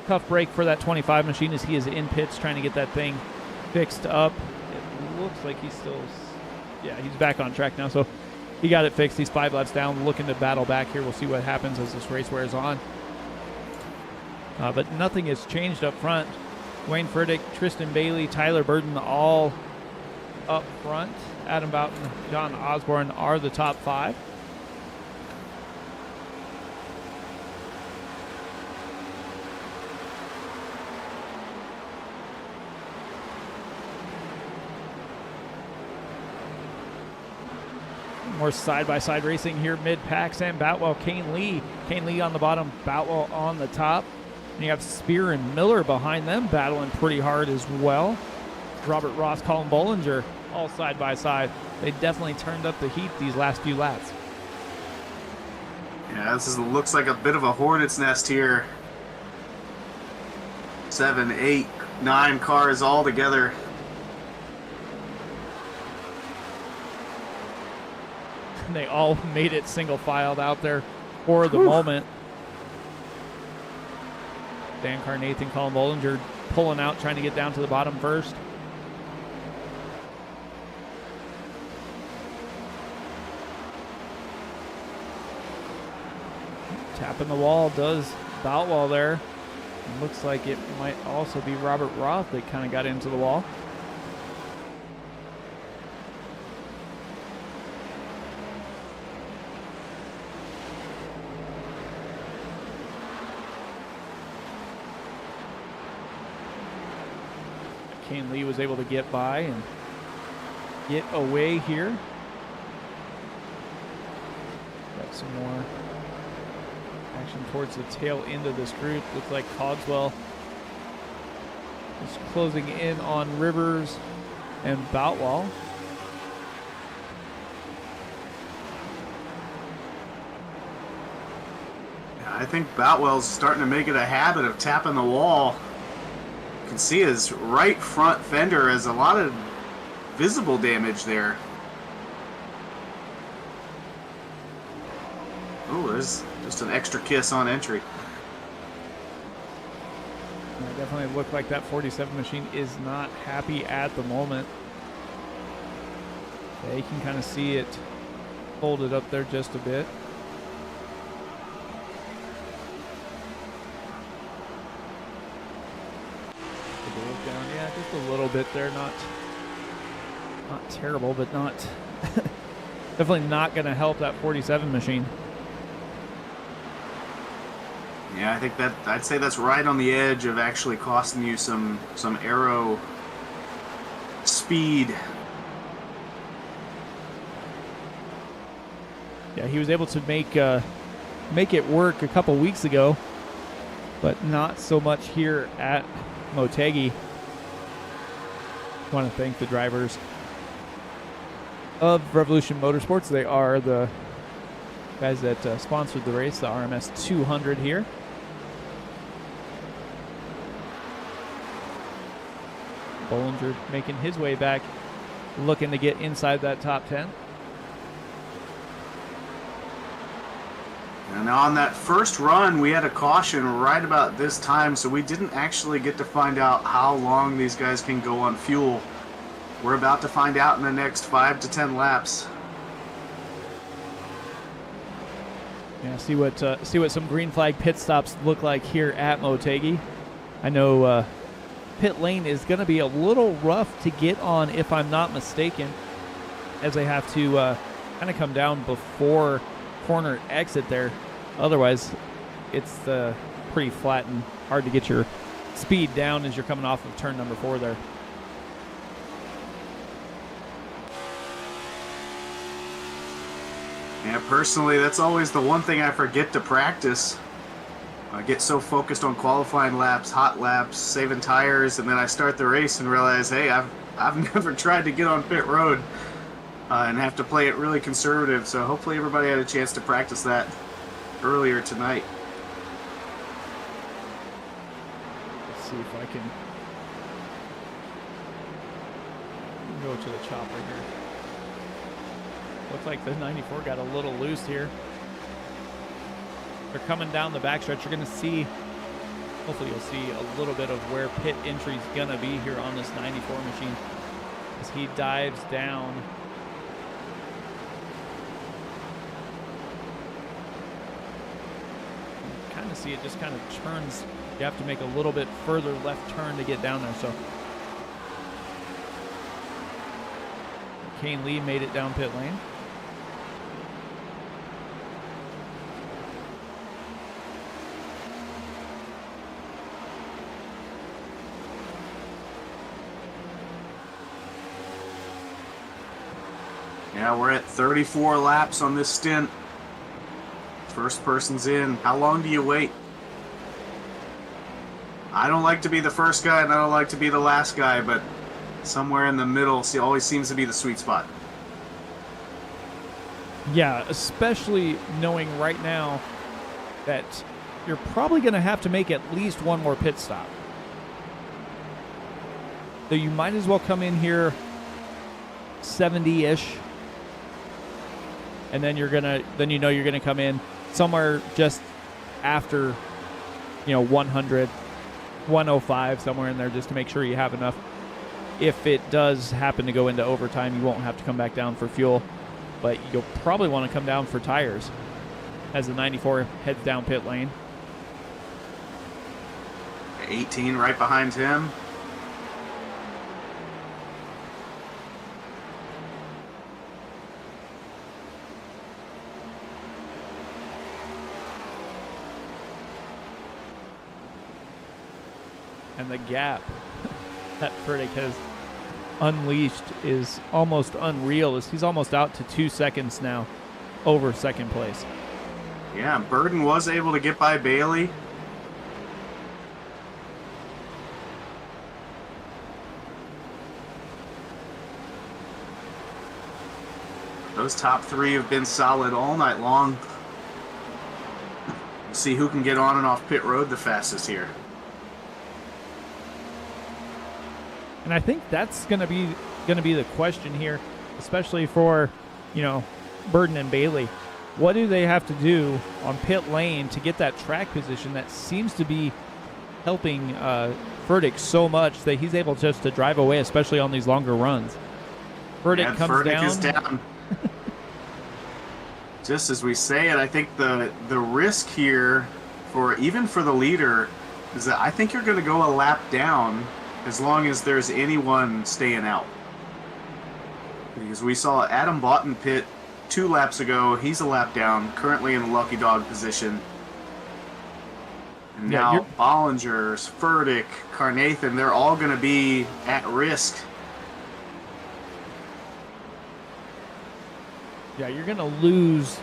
tough break for that 25 machine as he is in pits trying to get that thing fixed up. It looks like he's back on track now. So he got it fixed. He's 5 laps down, looking to battle back here. We'll see what happens as this race wears on. But nothing has changed up front. Wayne Furtick, Tristan Bailey, Tyler Burden all up front. Adam Boughton, John Osborne are the top 5. More side-by-side racing here, mid-pack. Sam Boutwell, Kane Lee. Kane Lee on the bottom, Boutwell on the top. And you have Spear and Miller behind them, battling pretty hard as well. Robert Ross, Colin Bollinger, all side-by-side. They definitely turned up the heat these last few laps. Yeah, looks like a bit of a hornet's nest here. 7, 8, 9 cars all together. They all made it single-filed out there for the moment. Dan Carnathan, Colin Bollinger pulling out, trying to get down to the bottom first. Tapping the wall does Boutwell there. It looks like it might also be Robert Roth that kind of got into the wall. Kane Lee was able to get by and get away here. Got some more action towards the tail end of this group. Looks like Cogswell is closing in on Rivers and Boutwell. Yeah, I think Boutwell's starting to make it a habit of tapping the wall. You can see his right front fender has a lot of visible damage there. Oh, there's just an extra kiss on entry. It definitely looked like that 47 machine is not happy at the moment. Yeah, you can kind of see it folded up there just a bit. Yeah, just a little bit there. Not terrible, but not definitely not going to help that 47 machine. Yeah, I think I'd say that's right on the edge of actually costing you some aero speed. Yeah, he was able to make it work a couple weeks ago, but not so much here at Motegi. I want to thank the drivers of Revolution Motorsports. They are the guys that sponsored the race, the RMS 200 here. Bollinger making his way back, looking to get inside that top 10. And on that first run, we had a caution right about this time, so we didn't actually get to find out how long these guys can go on fuel. We're about to find out in the next 5 to 10 laps. Yeah, see what some green flag pit stops look like here at Motegi. I know pit lane is going to be a little rough to get on, if I'm not mistaken, as they have to kind of come down before corner exit there. Otherwise, it's pretty flat and hard to get your speed down as you're coming off of turn number 4 there. Yeah, personally, that's always the one thing I forget to practice. I get so focused on qualifying laps, hot laps, saving tires, and then I start the race and realize, hey, I've never tried to get on pit road and have to play it really conservative. So hopefully everybody had a chance to practice that earlier tonight. Let's see if I can go to the chopper here. Looks like the 94 got a little loose here. They're coming down the backstretch. You're going to see, hopefully you'll see a little bit of where pit entry is going to be here on this 94 machine as he dives down. You kind of see it just kind of turns. You have to make a little bit further left turn to get down there. So Kane Lee made it down pit lane. Yeah, we're at 34 laps on this stint. First person's in. How long do you wait? I don't like to be the first guy and I don't like to be the last guy, but somewhere in the middle always seems to be the sweet spot. Yeah, especially knowing right now that you're probably going to have to make at least one more pit stop. So you might as well come in here 70-ish. And then you're gonna come in somewhere just after, 100, 105, somewhere in there, just to make sure you have enough. If it does happen to go into overtime, you won't have to come back down for fuel, but you'll probably want to come down for tires as the 94 heads down pit lane. 18 right behind him. And the gap that Furtick has unleashed is almost unreal, as he's almost out to 2 seconds now over second place. Yeah, Burden was able to get by Bailey. Those top three have been solid all night long. We'll see who can get on and off pit road the fastest here. And I think that's going to be the question here, especially for, Burden and Bailey. What do they have to do on pit lane to get that track position that seems to be helping Furtick so much that he's able just to drive away, especially on these longer runs? Furtick comes Furtick down. is down. Just as we say it, I think the risk here for the leader is that I think you're going to go a lap down as long as there's anyone staying out. Because we saw Adam Boughton pit 2 laps ago. He's a lap down, currently in the lucky dog position. And now Bollinger's, Furtick, Carnathan, they're all going to be at risk. Yeah, you're going to lose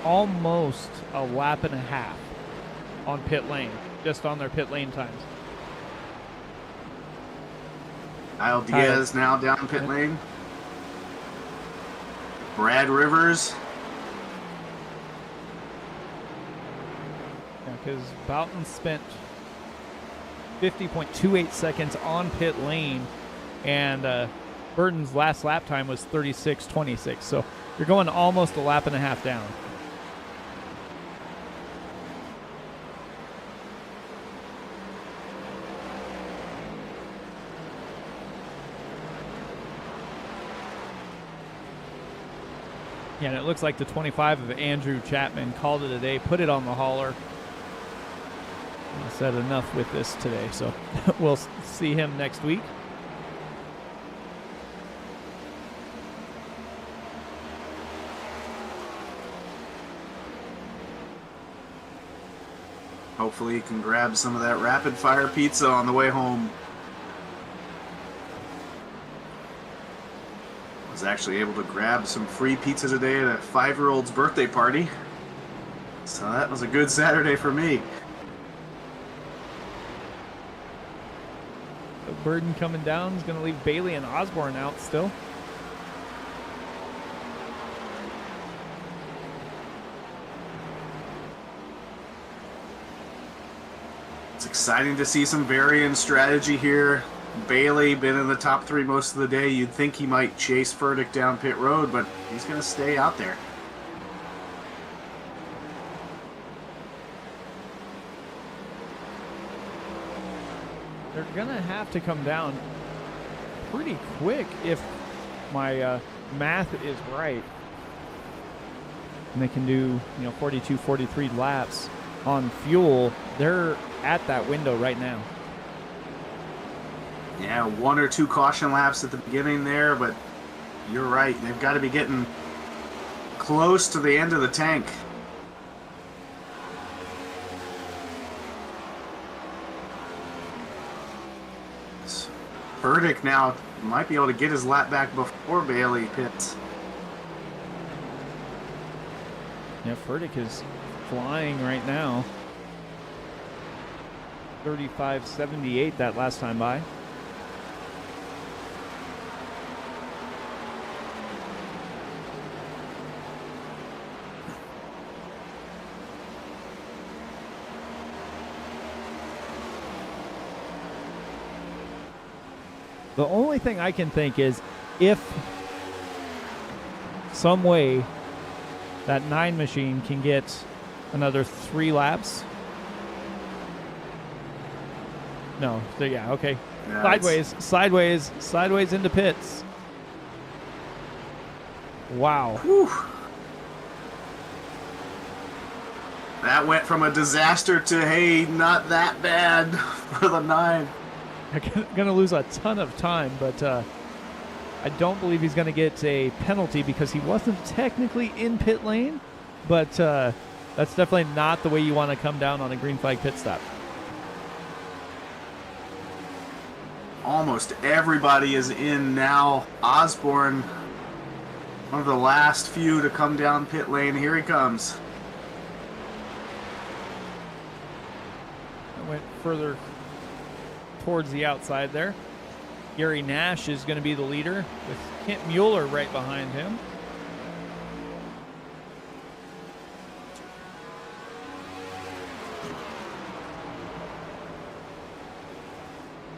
almost a lap and a half on pit lane, just on their pit lane times. Kyle Diaz now down pit lane. Brad Rivers. Yeah, because Boughton spent 50.28 seconds on pit lane, and Burton's last lap time was 36.26. So you're going almost a lap and a half down. Yeah, and it looks like the 25 of Andrew Chapman called it a day, put it on the hauler. I said enough with this today, so we'll see him next week. Hopefully he can grab some of that rapid fire pizza on the way home. Was actually able to grab some free pizza today at a 5-year-old's birthday party. So that was a good Saturday for me. The burden coming down is going to leave Bailey and Osborne out still. It's exciting to see some varying strategy here. Bailey been in the top 3 most of the day. You'd think he might chase Furtick down pit road, but he's going to stay out there. They're going to have to come down pretty quick if my math is right. And they can do, 42, 43 laps on fuel. They're at that window right now. Yeah, 1 or 2 caution laps at the beginning there, but you're right. They've got to be getting close to the end of the tank. Furtick now might be able to get his lap back before Bailey pits. Yeah, Furtick is flying right now. 35.78 that last time by. The only thing I can think is if some way that 9 machine can get another 3 laps. No, so yeah, okay. Yeah, Sideways into pits. Wow. Whew. That went from a disaster to, hey, not that bad for the 9. Going to lose a ton of time, but I don't believe he's going to get a penalty because he wasn't technically in pit lane, but that's definitely not the way you want to come down on a green flag pit stop. Almost everybody is in now. Osborne, one of the last few to come down pit lane. Here he comes. I went further towards the outside there. Gary Nash is going to be the leader with Kent Mueller right behind him.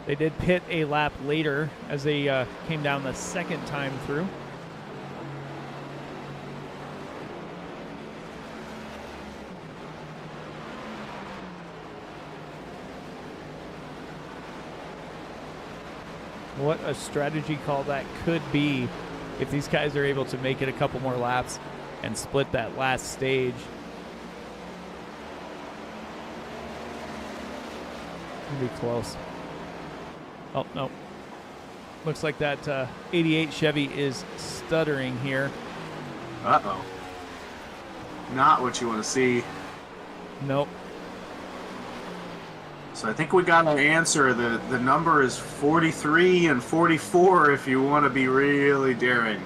They did pit a lap later as they came down the second time through. What a strategy call that could be if these guys are able to make it a couple more laps and split that last stage. It'll be close. Oh, no. Looks like that 88 Chevy is stuttering here. Uh-oh. Not what you want to see. Nope. So I think we got our answer. The number is 43 and 44 if you want to be really daring.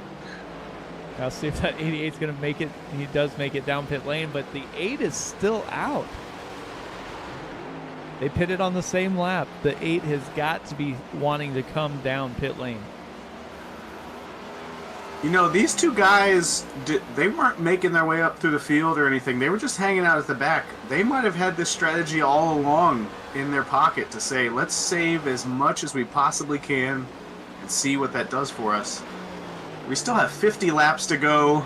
I'll see if that 88 is going to make it. He does make it down pit lane, but the 8 is still out. They pitted on the same lap. The 8 has got to be wanting to come down pit lane. You know, these two guys, they weren't making their way up through the field or anything. They were just hanging out at the back. They might have had this strategy all along in their pocket to say, let's save as much as we possibly can and see what that does for us. We still have 50 laps to go.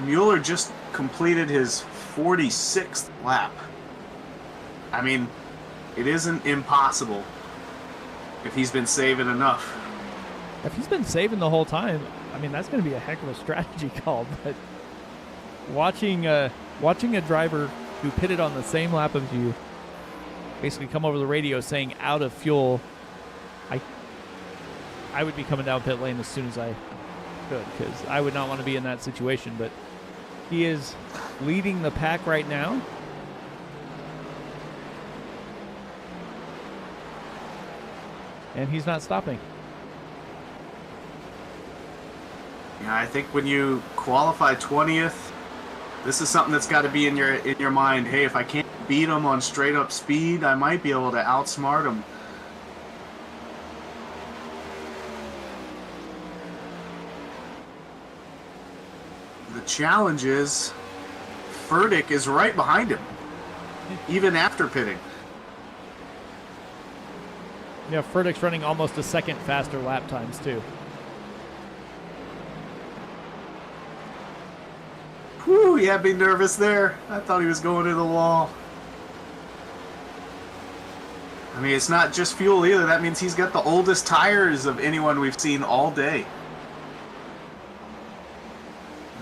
Mueller just completed his 46th lap. I mean, it isn't impossible if he's been saving enough. If he's been saving the whole time, I mean, that's going to be a heck of a strategy call. But watching a driver who pitted on the same lap as you basically come over the radio saying out of fuel, I would be coming down pit lane as soon as I could, because I would not want to be in that situation. But he is leading the pack right now. And he's not stopping. Yeah, I think when you qualify 20th, this is something that's got to be in your mind. Hey, if I can't beat him on straight up speed, I might be able to outsmart him. The challenge is Furtick is right behind him, even after pitting. Yeah, Furtick's running almost a second faster lap times too. Whew, he had me nervous there. I thought he was going to the wall. I mean, it's not just fuel either. That means he's got the oldest tires of anyone we've seen all day.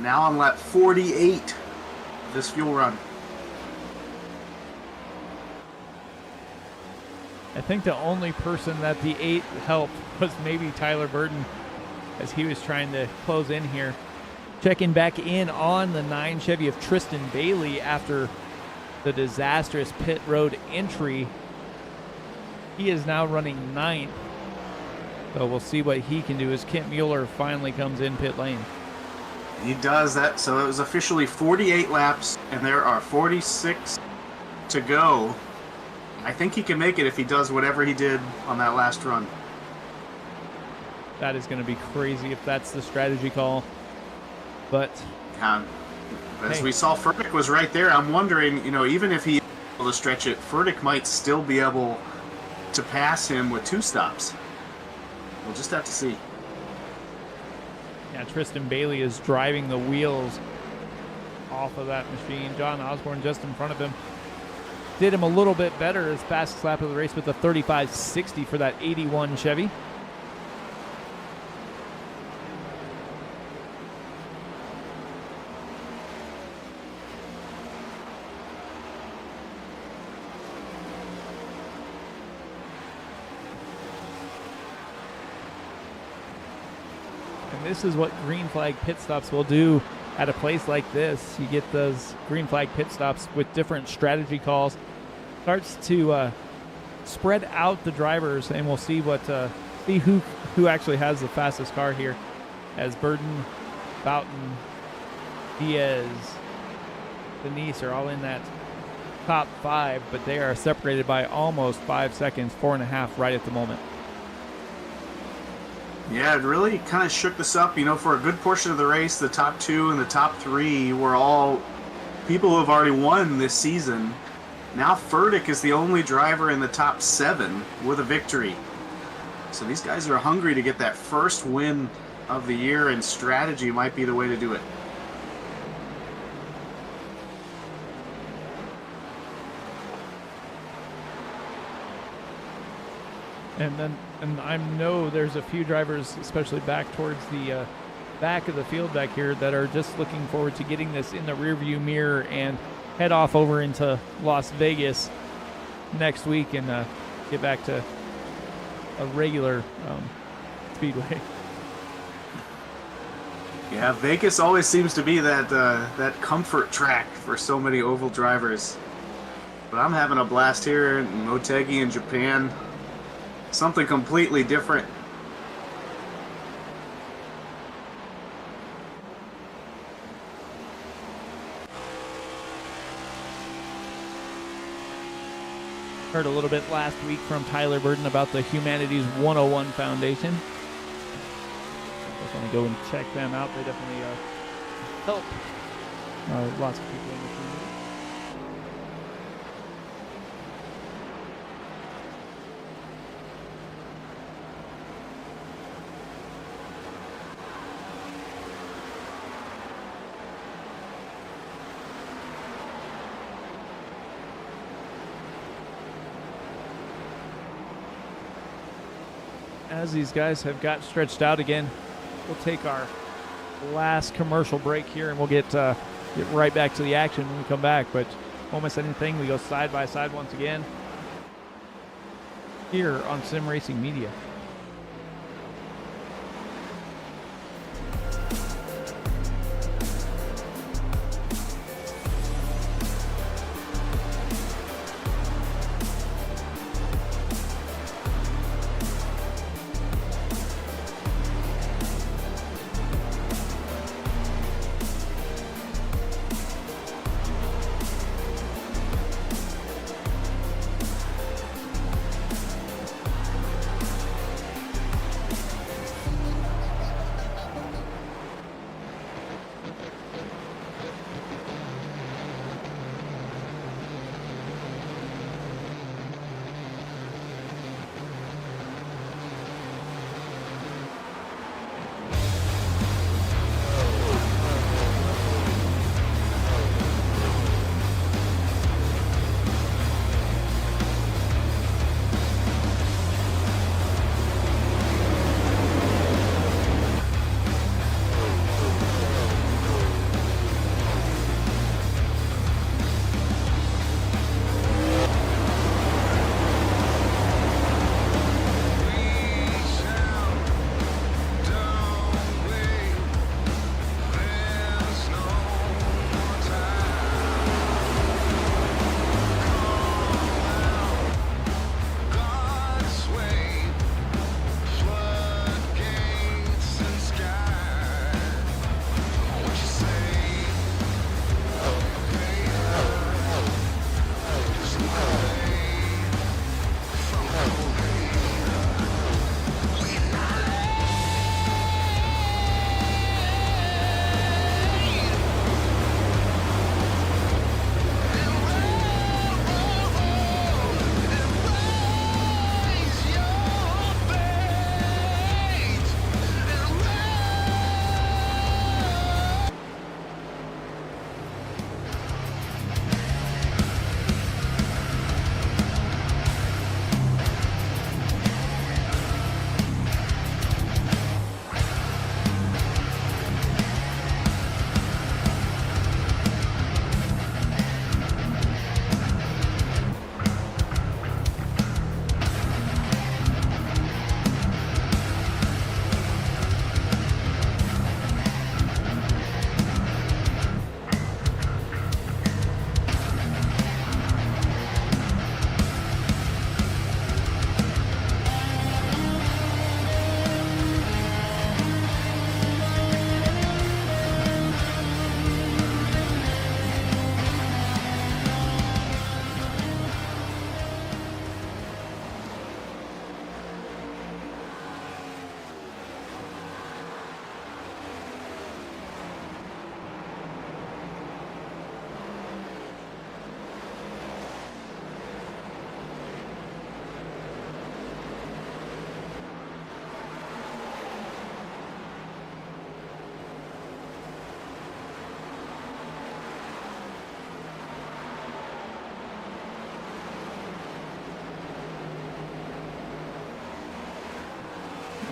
Now on lap 48 of this fuel run. I think the only person that the 8 helped was maybe Tyler Burton as he was trying to close in here. Checking back in on the 9 Chevy of Tristan Bailey after the disastrous pit road entry. He is now running 9th. So we'll see what he can do as Kent Mueller finally comes in pit lane. He does that. So it was officially 48 laps, and there are 46 to go. I think he can make it if he does whatever he did on that last run. That is going to be crazy if that's the strategy call. But as we saw, Furtick was right there. I'm wondering, even if he able to stretch it, Furtick might still be able to pass him with 2 stops. We'll just have to see. Yeah, Tristan Bailey is driving the wheels off of that machine. John Osborne just in front of him. Did him a little bit better his fastest lap of the race with the 35.60 for that 81 Chevy. And this is what green flag pit stops will do at a place like this. You get those green flag pit stops with different strategy calls. Starts to spread out the drivers, and we'll see who actually has the fastest car here, as Burton, Boughton, Diaz, Denise are all in that top 5, but they are separated by almost 5 seconds, 4.5 right at the moment. Yeah, it really kind of shook this up. For a good portion of the race, the top 2 and the top 3 were all people who have already won this season. Now Furtick is the only driver in the top 7 with a victory. So these guys are hungry to get that first win of the year, and strategy might be the way to do it. And I know there's a few drivers, especially back towards the back of the field back here, that are just looking forward to getting this in the rearview mirror and head off over into Las Vegas next week and get back to a regular speedway. Yeah, Vegas always seems to be that comfort track for so many oval drivers. But I'm having a blast here in Motegi in Japan. Something completely different. Heard a little bit last week from Tyler Burton about the Humanities 101 Foundation. Definitely go and check them out. They definitely help lots of people in the community. as these guys have got stretched out again, we'll take our last commercial break here, and we'll get right back to the action when we come back. But won't miss anything. We go side by side once again here on Sim Racing Media.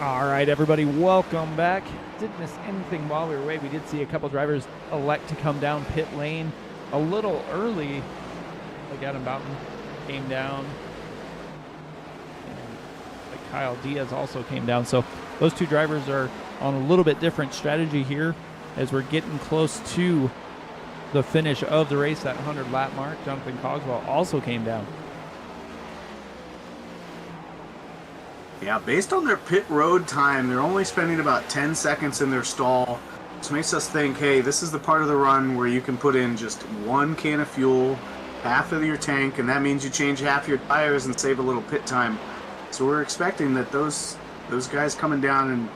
All right, everybody, welcome back. Didn't miss anything while we were away. We did see a couple drivers elect to come down pit lane a little early. Like Adam Boughton came down. And like Kyle Diaz also came down. So those two drivers are on a little bit different strategy here as we're getting close to the finish of the race, that 100-lap mark. Jonathan Cogswell also came down. Yeah, based on their pit road time, they're only spending about 10 seconds in their stall. This makes us think, hey, this is the part of the run where you can put in just one can of fuel, half of your tank, and that means you change half your tires and save a little pit time. So we're expecting that those guys coming down and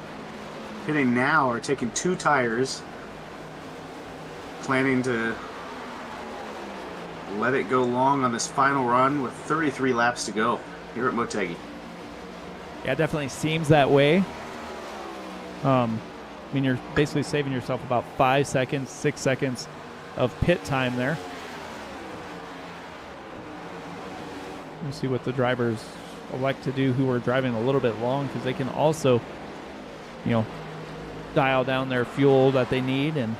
pitting now are taking 2 tires, planning to let it go long on this final run with 33 laps to go here at Motegi. Yeah, it definitely seems that way. I mean, you're basically saving yourself about 5 seconds, 6 seconds of pit time there. Let's see what the drivers elect to do who are driving a little bit long, because they can also, dial down their fuel that they need and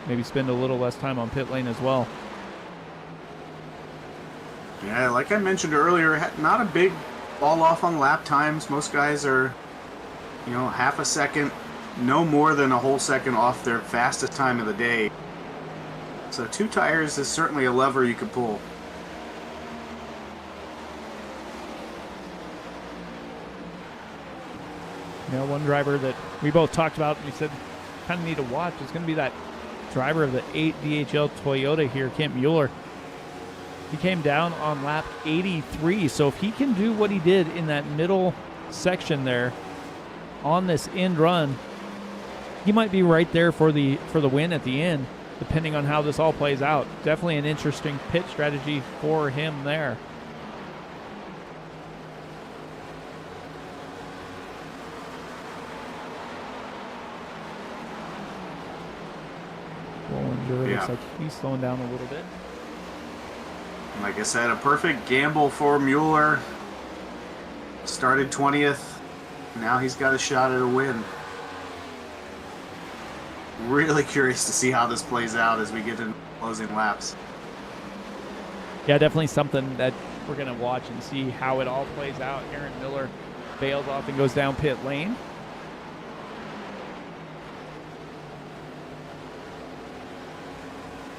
maybe spend a little less time on pit lane as well. Yeah, like I mentioned earlier, not a big fall off on lap times. Most guys are, half a second, no more than a whole second off their fastest time of the day. So 2 tires is certainly a lever you could pull. One driver that we both talked about, we said kind of need to watch, is going to be that driver of the 8 DHL Toyota here, Kent Mueller. He came down on lap 83, so if he can do what he did in that middle section there on this end run, he might be right there for the win at the end, depending on how this all plays out. Definitely an interesting pit strategy for him there. Looks like he's slowing down a little bit. Like I said, a perfect gamble for Mueller. Started 20th. Now he's got a shot at a win. Really curious to see how this plays out as we get into closing laps. Yeah, definitely something that we're going to watch and see how it all plays out. Aaron Miller bails off and goes down pit lane.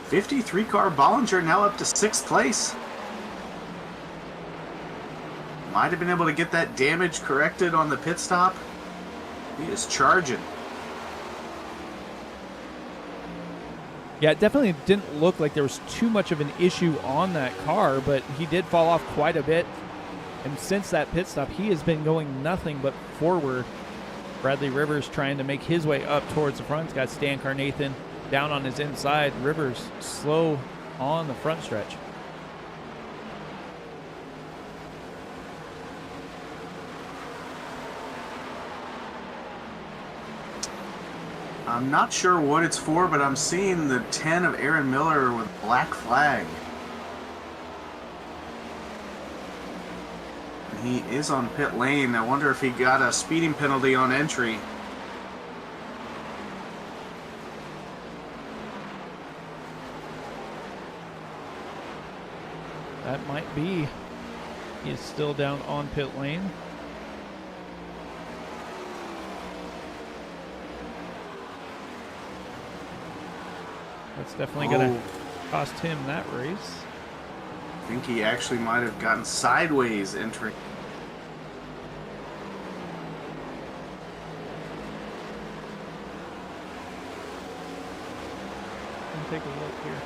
'53 car Bollinger now up to 6th place. Might have been able to get that damage corrected on the pit stop. He is charging. Yeah, it definitely didn't look like there was too much of an issue on that car, but he did fall off quite a bit. And since that pit stop, he has been going nothing but forward. Bradley Rivers trying to make his way up towards the front. He's got Stan Carnathan down on his inside. Rivers slow on the front stretch. I'm not sure what it's for, but I'm seeing the 10 of Aaron Miller with black flag. He is on pit lane. I wonder if he got a speeding penalty on entry. That might be. He is still down on pit lane. That's definitely going to cost him that race. I think he actually might have gotten sideways entry. Let me take a look here.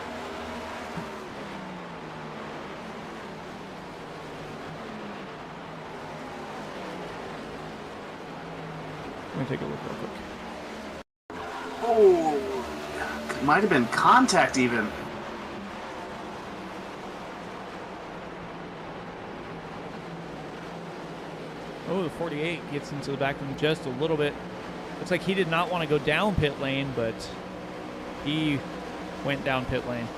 Let me take a look real quick. Oh, might have been contact even. Oh, the 48 gets into the back of him just a little bit. Looks like he did not want to go down pit lane, but he went down pit lane.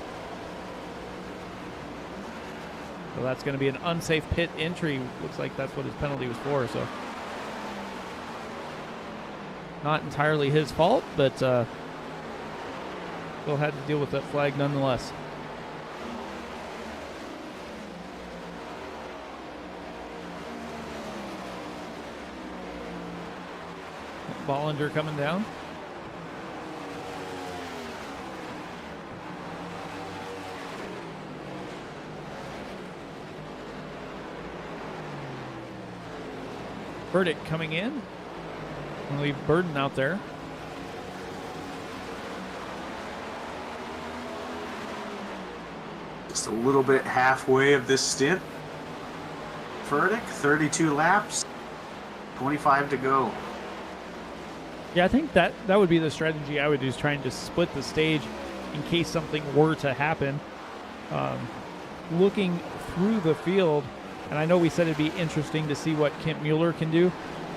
So that's going to be an unsafe pit entry. Looks like that's what his penalty was for. So not entirely his fault, but still had to deal with that flag nonetheless. Bollinger coming down. Verdict coming in. We'll leave Burden out there. Just a little bit halfway of this stint. Verdict, 32 laps, 25 to go. Yeah, I think that would be the strategy I would do, is trying to split the stage in case something were to happen. Looking through the field, and I know we said it'd be interesting to see what Kent Mueller can do.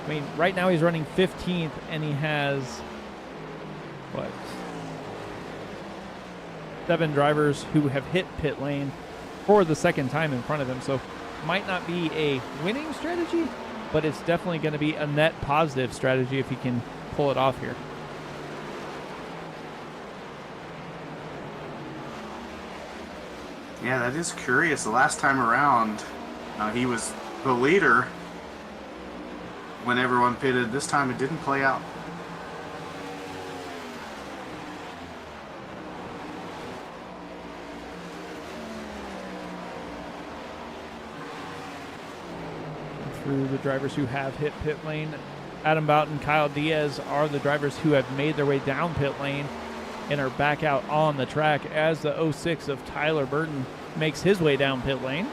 I mean, right now he's running 15th, and he has, 7 drivers who have hit pit lane for the second time in front of him. So might not be a winning strategy, but it's definitely going to be a net positive strategy if he can pull it off here. Yeah, that is curious. The last time around, he was the leader when everyone pitted. This time it didn't play out. Through the drivers who have hit pit lane, Adam Boughton, Kyle Diaz are the drivers who have made their way down pit lane and are back out on the track as the 06 of Tyler Burton makes his way down pit lane.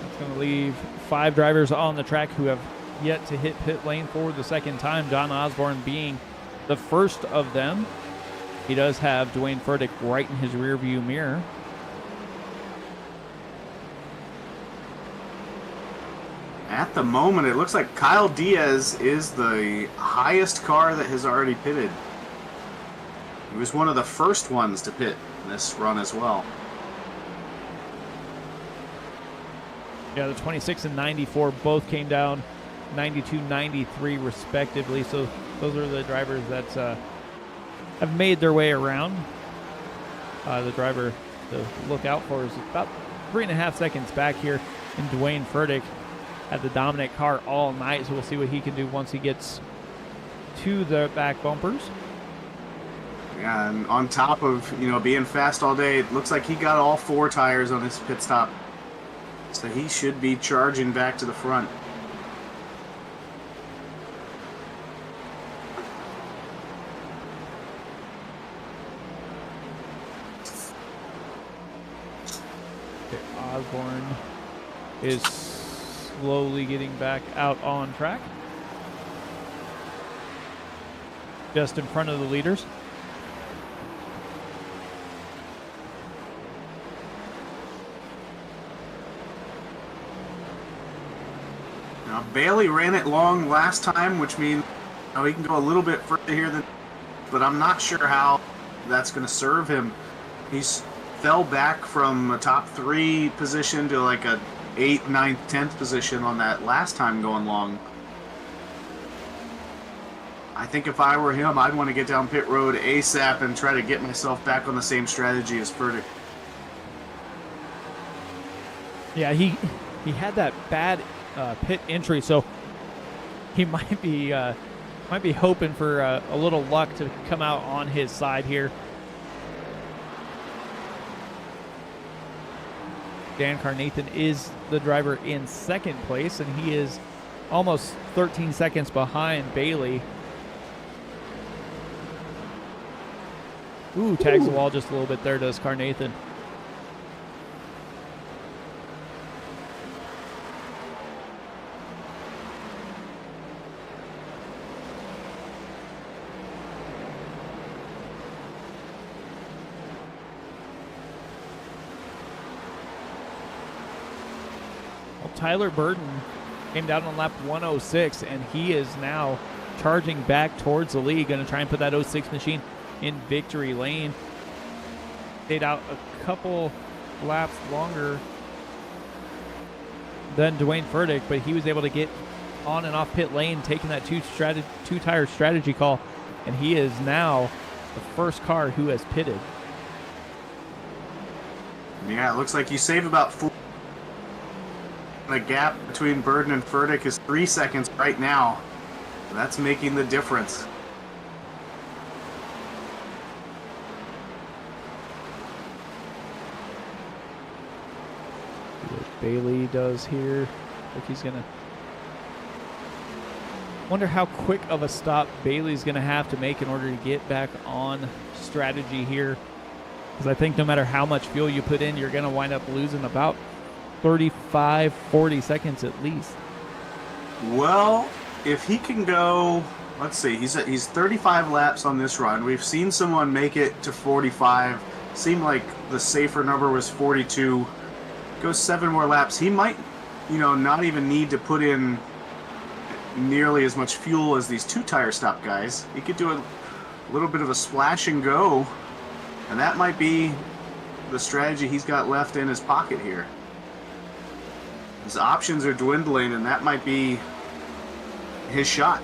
That's going to leave 5 drivers on the track who have yet to hit pit lane for the second time, John Osborne being the first of them. He does have Dwayne Furtick right in his rearview mirror. At the moment, it looks like Kyle Diaz is the highest car that has already pitted. He was one of the first ones to pit in this run as well. Yeah, the 26 and 94 both came down 92, 93 respectively. So those are the drivers that have made their way around. The driver to look out for is about 3.5 seconds back here in Dwayne Furtick. Had the dominant car all night, so we'll see what he can do once he gets to the back bumpers. Yeah, and on top of, being fast all day, it looks like he got all 4 tires on his pit stop. So he should be charging back to the front. Osborne is slowly getting back out on track. Just in front of the leaders. Now, Bailey ran it long last time, which means he can go a little bit further here, but I'm not sure how that's going to serve him. He's fell back from a top 3 position to like a 8th, 9th, 10th position on that last time going long. I think if I were him, I'd want to get down pit road ASAP and try to get myself back on the same strategy as Furtick. Yeah, he had that bad pit entry, so he might be hoping for a little luck to come out on his side here. Dan Carnathan is the driver in second place, and he is almost 13 seconds behind Bailey. Ooh, tags the wall just a little bit there, does Carnathan. Tyler Burton came down on lap 106, and he is now charging back towards the lead, going to try and put that 06 machine in victory lane. Stayed out a couple laps longer than Dwayne Furtick, but he was able to get on and off pit lane, taking that two-tire strategy call, and he is now the first car who has pitted. Yeah, it looks like you save about 4. The gap between Burton and Furtick is 3 seconds right now. That's making the difference. What Bailey does here. Like he's gonna wonder how quick of a stop Bailey's gonna have to make in order to get back on strategy here. Because I think no matter how much fuel you put in, you're gonna wind up losing about 35, 40 seconds at least. Well, if he can go, let's see, he's 35 laps on this run. We've seen someone make it to 45. Seemed like the safer number was 42. Goes 7 more laps. He might, not even need to put in nearly as much fuel as these 2-tire stop guys. He could do a little bit of a splash and go, and that might be the strategy he's got left in his pocket here. His options are dwindling, and that might be his shot.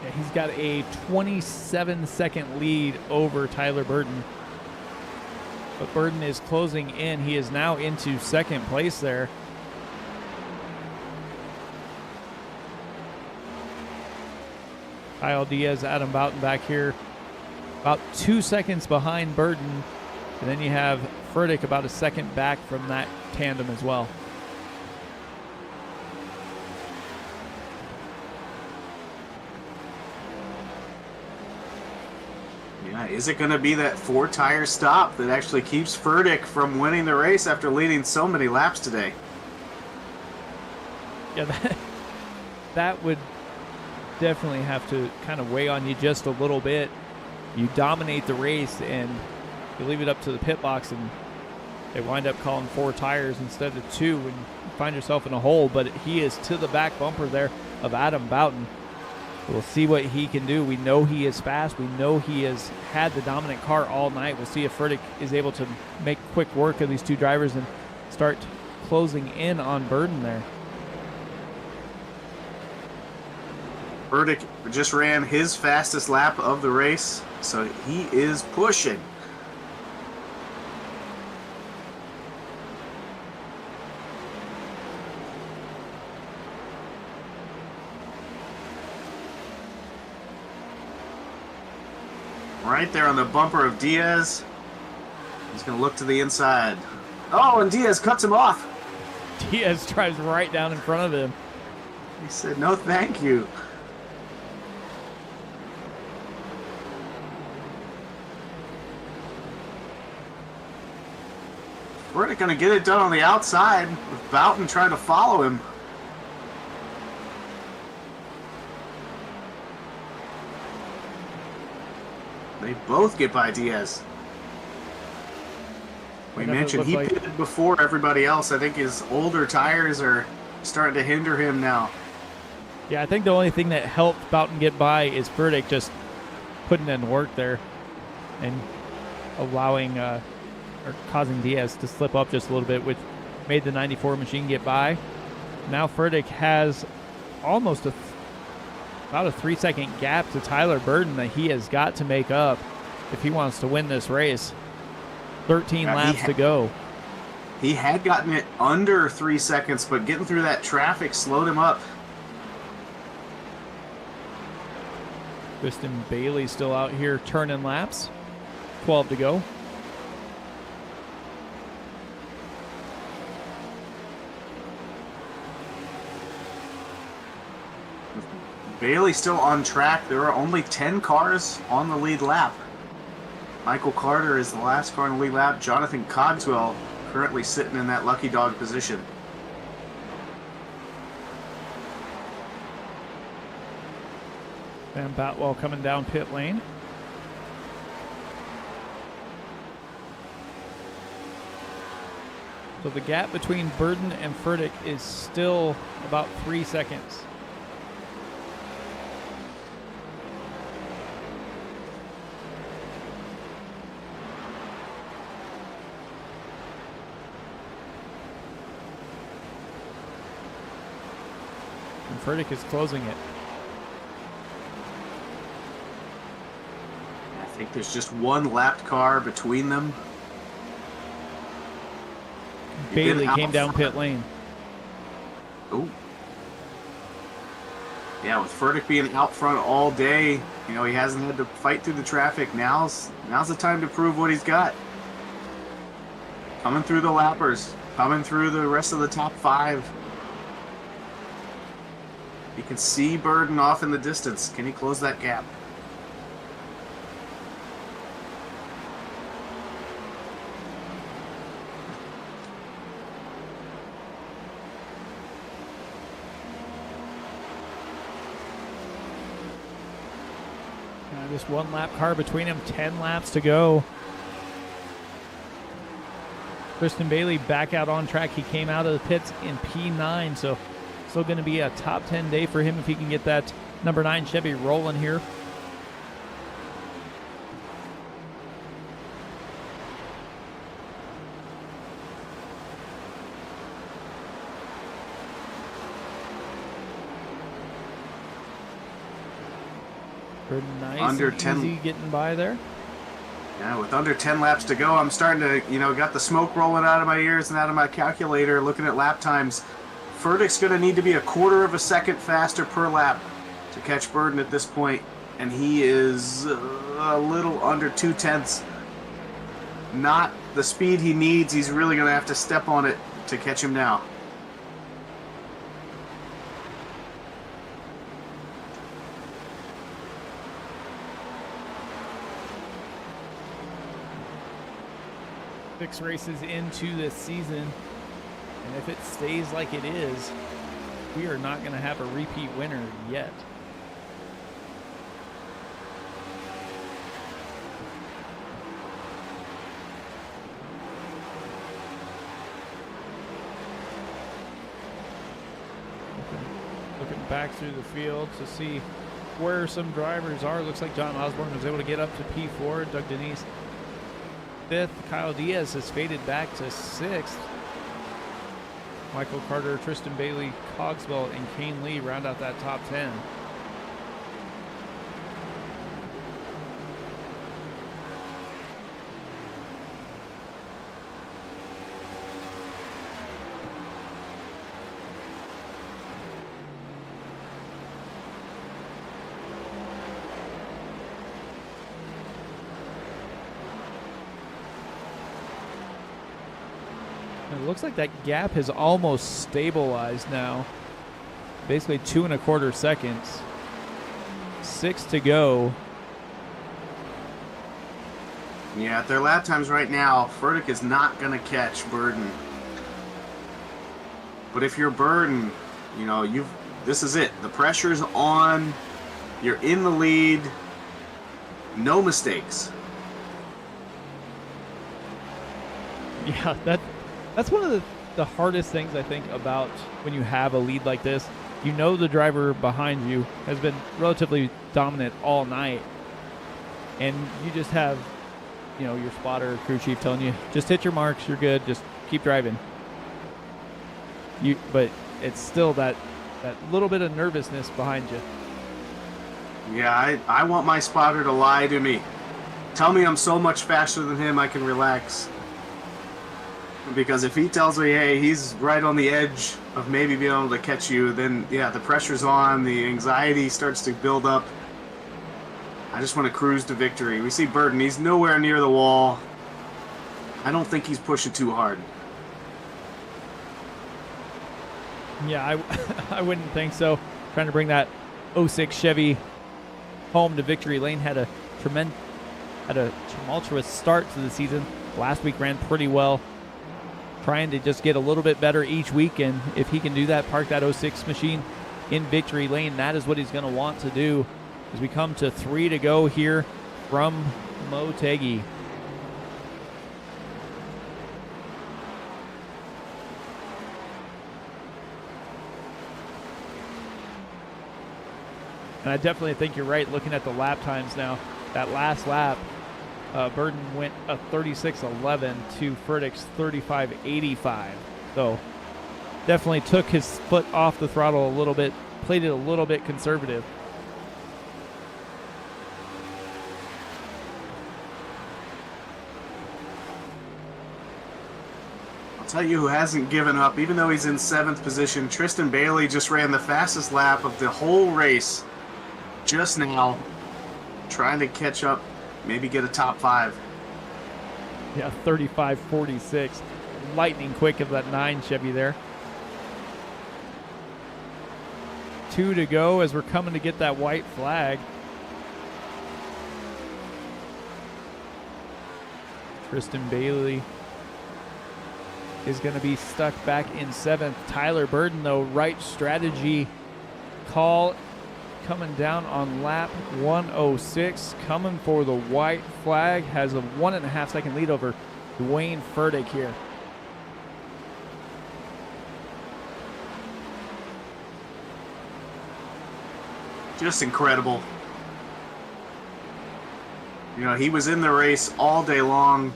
Yeah, he's got a 27-second lead over Tyler Burton. But Burton is closing in. He is now into second place there. Kyle Diaz, Adam Boughton back here, about 2 seconds behind Burton. And then you have Furtick about a second back from that tandem as well. Yeah, is it going to be that 4-tire stop that actually keeps Furtick from winning the race after leading so many laps today? Yeah, that would definitely have to kind of weigh on you just a little bit. You dominate the race and you leave it up to the pit box, and they wind up calling 4 tires instead of 2, and you find yourself in a hole. But he is to the back bumper there of Adam Boughton. We'll see what he can do. We know he is fast. We know he has had the dominant car all night. We'll see if Furtick is able to make quick work of these 2 drivers and start closing in on Burton there. Furtick just ran his fastest lap of the race, so he is pushing. Right there on the bumper of Diaz. He's going to look to the inside. Oh, and Diaz cuts him off. Diaz drives right down in front of him. He said, no, thank you. We're going to get it done on the outside with Boughton trying to follow him. They both get by Diaz. We mentioned he pitted before everybody else. I think his older tires are starting to hinder him now. Yeah, I think the only thing that helped Boughton get by is Furtick just putting in work there and allowing or causing Diaz to slip up just a little bit, which made the 94 machine get by. Now Furtick has almost about a 3-second gap to Tyler Burton that he has got to make up if he wants to win this race. 13 laps to go. He had gotten it under 3 seconds, but getting through that traffic slowed him up. Kristen Bailey still out here turning laps. 12 to go. Bailey still on track. There are only 10 cars on the lead lap. Michael Carter is the last car on the lead lap. Jonathan Cogswell currently sitting in that lucky dog position. Van Batwell coming down pit lane. So the gap between Burton and Furtick is still about 3 seconds. And Furtick is closing it. I think there's just one lapped car between them. Bailey came down pit lane. Oh. Yeah, with Furtick being out front all day, you know, he hasn't had to fight through the traffic. Now's the time to prove what he's got. Coming through the lappers, coming through the rest of the top 5. You can see Burton off in the distance. Can he close that gap? Just one lap car between them, 10 laps to go. Tristan Bailey back out on track. He came out of the pits in P9, so still going to be a top 10 day for him if he can get that number 9 Chevy rolling here. Nice under and 10 easy getting by there. Yeah, with under 10 laps to go, I'm starting to, got the smoke rolling out of my ears and out of my calculator looking at lap times. Furtick's going to need to be a quarter of a second faster per lap to catch Burden at this point, and he is a little under 2/10. Not the speed he needs. He's really going to have to step on it to catch him now. Six races into this season, and if it stays like it is, we are not going to have a repeat winner yet. Looking back through the field to see where some drivers are. Looks like John Osborne was able to get up to P4. Doug Denise 5th. Kyle Diaz has faded back to 6th. Michael Carter, Tristan Bailey, Cogswell, and Kane Lee round out that top 10. It looks like that gap has almost stabilized now. Basically 2.25 seconds. 6 to go. Yeah, at their lap times right now, Furtick is not going to catch Burden. But if you're Burden, this is it. The pressure's on. You're in the lead. No mistakes. Yeah, that's one of the hardest things I think about when you have a lead like this. You know the driver behind you has been relatively dominant all night, and you just have, your spotter or crew chief telling you, just hit your marks, you're good, just keep driving. But it's still that little bit of nervousness behind you. Yeah, I want my spotter to lie to me. Tell me I'm so much faster than him I can relax. Because if he tells me, hey, he's right on the edge of maybe being able to catch you, then, yeah, the pressure's on, the anxiety starts to build up. I just want to cruise to victory. We see Burden. He's nowhere near the wall. I don't think he's pushing too hard. Yeah, I wouldn't think so. Trying to bring that 06 Chevy home to victory lane. Had a tumultuous start to the season. Last week ran pretty well. Trying to just get a little bit better each week, and if he can do that, park that 06 machine in victory lane, that is what he's going to want to do as we come to 3 to go here from Motegi. And I definitely think you're right looking at the lap times now. That last lap, Burden went a 36.11 to Furtick's 35.85. So definitely took his foot off the throttle a little bit, played it a little bit conservative. I'll tell you who hasn't given up, even though he's in 7th position. Tristan Bailey just ran the fastest lap of the whole race just now, trying to catch up. Maybe get a top 5. Yeah, 35.46. Lightning quick of that 9 Chevy there. 2 to go as we're coming to get that white flag. Tristan Bailey is going to be stuck back in 7th. Tyler Burden, though, right strategy call coming down on lap 106, coming for the white flag, has a 1.5 second lead over Dwayne Furtick here. Just incredible. You know, he was in the race all day long,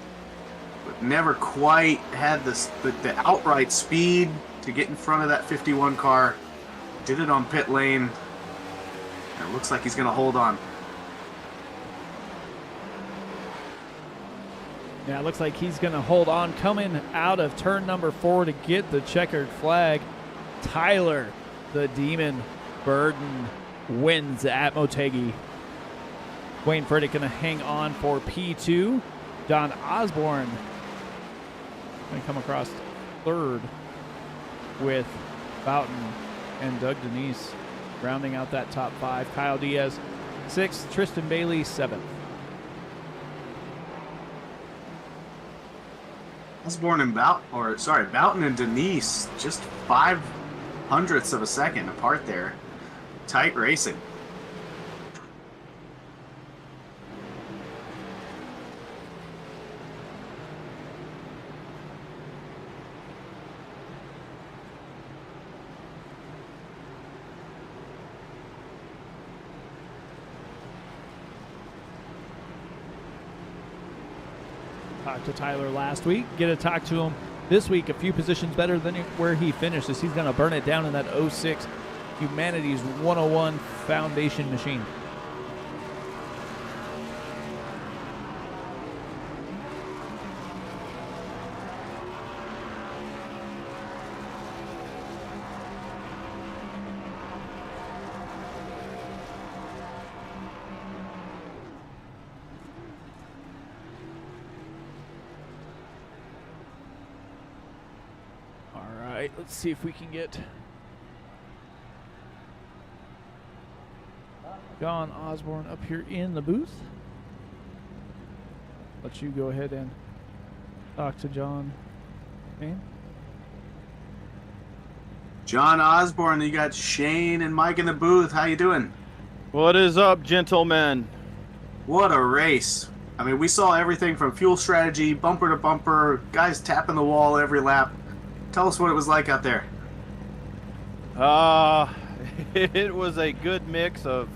but never quite had the outright speed to get in front of that 51 car. Did it on pit lane. And it looks like he's going to hold on. Yeah, it looks like he's going to hold on. Coming out of turn number 4 to get the checkered flag, Tyler, the Demon Burden, wins at Motegi. Wayne Frederick going to hang on for P2. John Osborne going to come across third with Boughton and Doug Denise rounding out that top 5. Kyle Diaz 6th, Tristan Bailey 7th. Osborne and Boughton and Denise just 0.05 of a second apart there. Tight racing. Talked to Tyler last week. Get to talk to him this week. A few positions better than where he finished, as he's going to burn it down in that 06 Humanities 101 Foundation machine. Let's see if we can get John Osborne up here in the booth. Let you go ahead and talk to John. Man. John Osborne, you got Shane and Mike in the booth. How you doing? What is up, gentlemen? What a race. I mean, we saw everything from fuel strategy, bumper to bumper, guys tapping the wall every lap. Tell us what it was like out there. It was a good mix of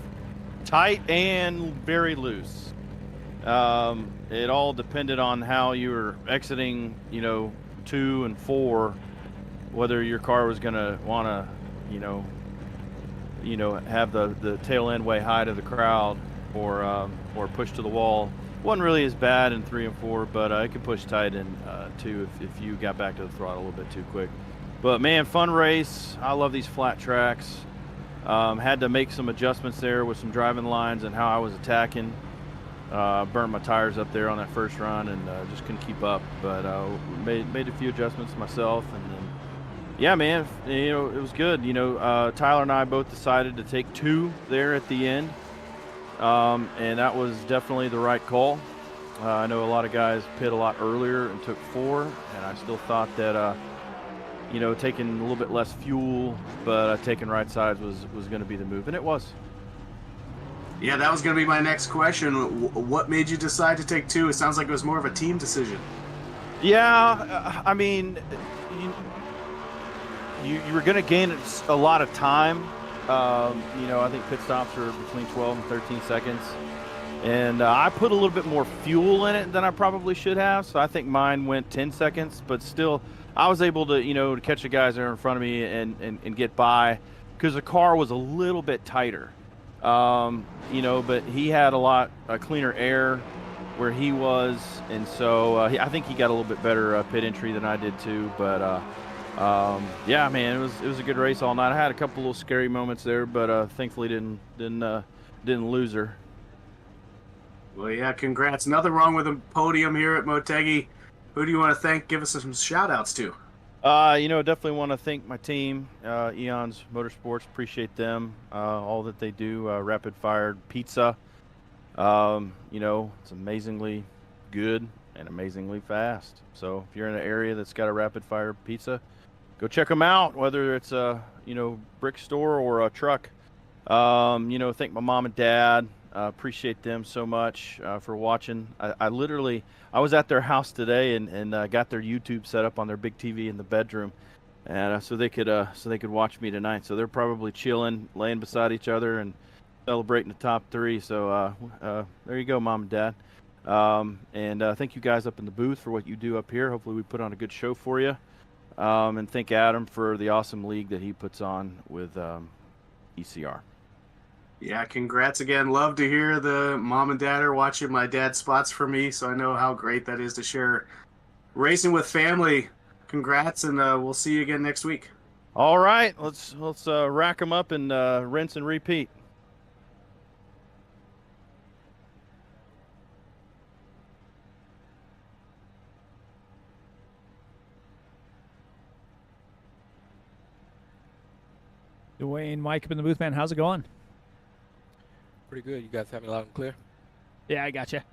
tight and very loose. It all depended on how you were exiting, 2 and 4, whether your car was going to want to, have the tail end way high to the crowd or push to the wall. Wasn't really as bad in 3 and 4, but it could push tight in 2 if you got back to the throttle a little bit too quick. But man, fun race. I love these flat tracks. Had to make some adjustments there with some driving lines and how I was attacking. Burnt my tires up there on that first run and just couldn't keep up. But made a few adjustments myself, and then yeah, man, it was good. Tyler and I both decided to take 2 there at the end. And that was definitely the right call. I know a lot of guys pit a lot earlier and took 4, and I still thought that, taking a little bit less fuel, but taking right sides was going to be the move, and it was. Yeah, that was going to be my next question. What made you decide to take 2? It sounds like it was more of a team decision. Yeah, I mean, you were going to gain a lot of time. I think pit stops are between 12 and 13 seconds. And I put a little bit more fuel in it than I probably should have. So I think mine went 10 seconds. But still, I was able to, to catch the guys there in front of me and get by because the car was a little bit tighter. But he had a lot cleaner air where he was. And so I think he got a little bit better pit entry than I did too. But yeah, man, it was a good race all night. I had a couple little scary moments there, but thankfully didn't lose her. Well, yeah, congrats. Nothing wrong with a podium here at Motegi. Who do you want to thank? Give us some shout-outs to. Definitely want to thank my team, Eons Motorsports. Appreciate them, all that they do. Rapid Fire Pizza. It's amazingly good and amazingly fast. So if you're in an area that's got a Rapid Fire Pizza, go check them out, whether it's a, brick store or a truck. Thank my mom and dad. Appreciate them so much for watching. I was at their house today and got their YouTube set up on their big TV in the bedroom, and so they could watch me tonight. So they're probably chilling, laying beside each other, and celebrating the top 3. So there you go, Mom and Dad. And thank you guys up in the booth for what you do up here. Hopefully we put on a good show for you. And thank Adam for the awesome league that he puts on with ECR. Yeah, congrats again. Love to hear the mom and dad are watching my dad's spots for me, so I know how great that is to share racing with family. Congrats, and we'll see you again next week. All right, let's rack them up and rinse and repeat. Dwayne, Mike up in the booth, man. How's it going? Pretty good. You guys have me loud and clear? Yeah, I gotcha.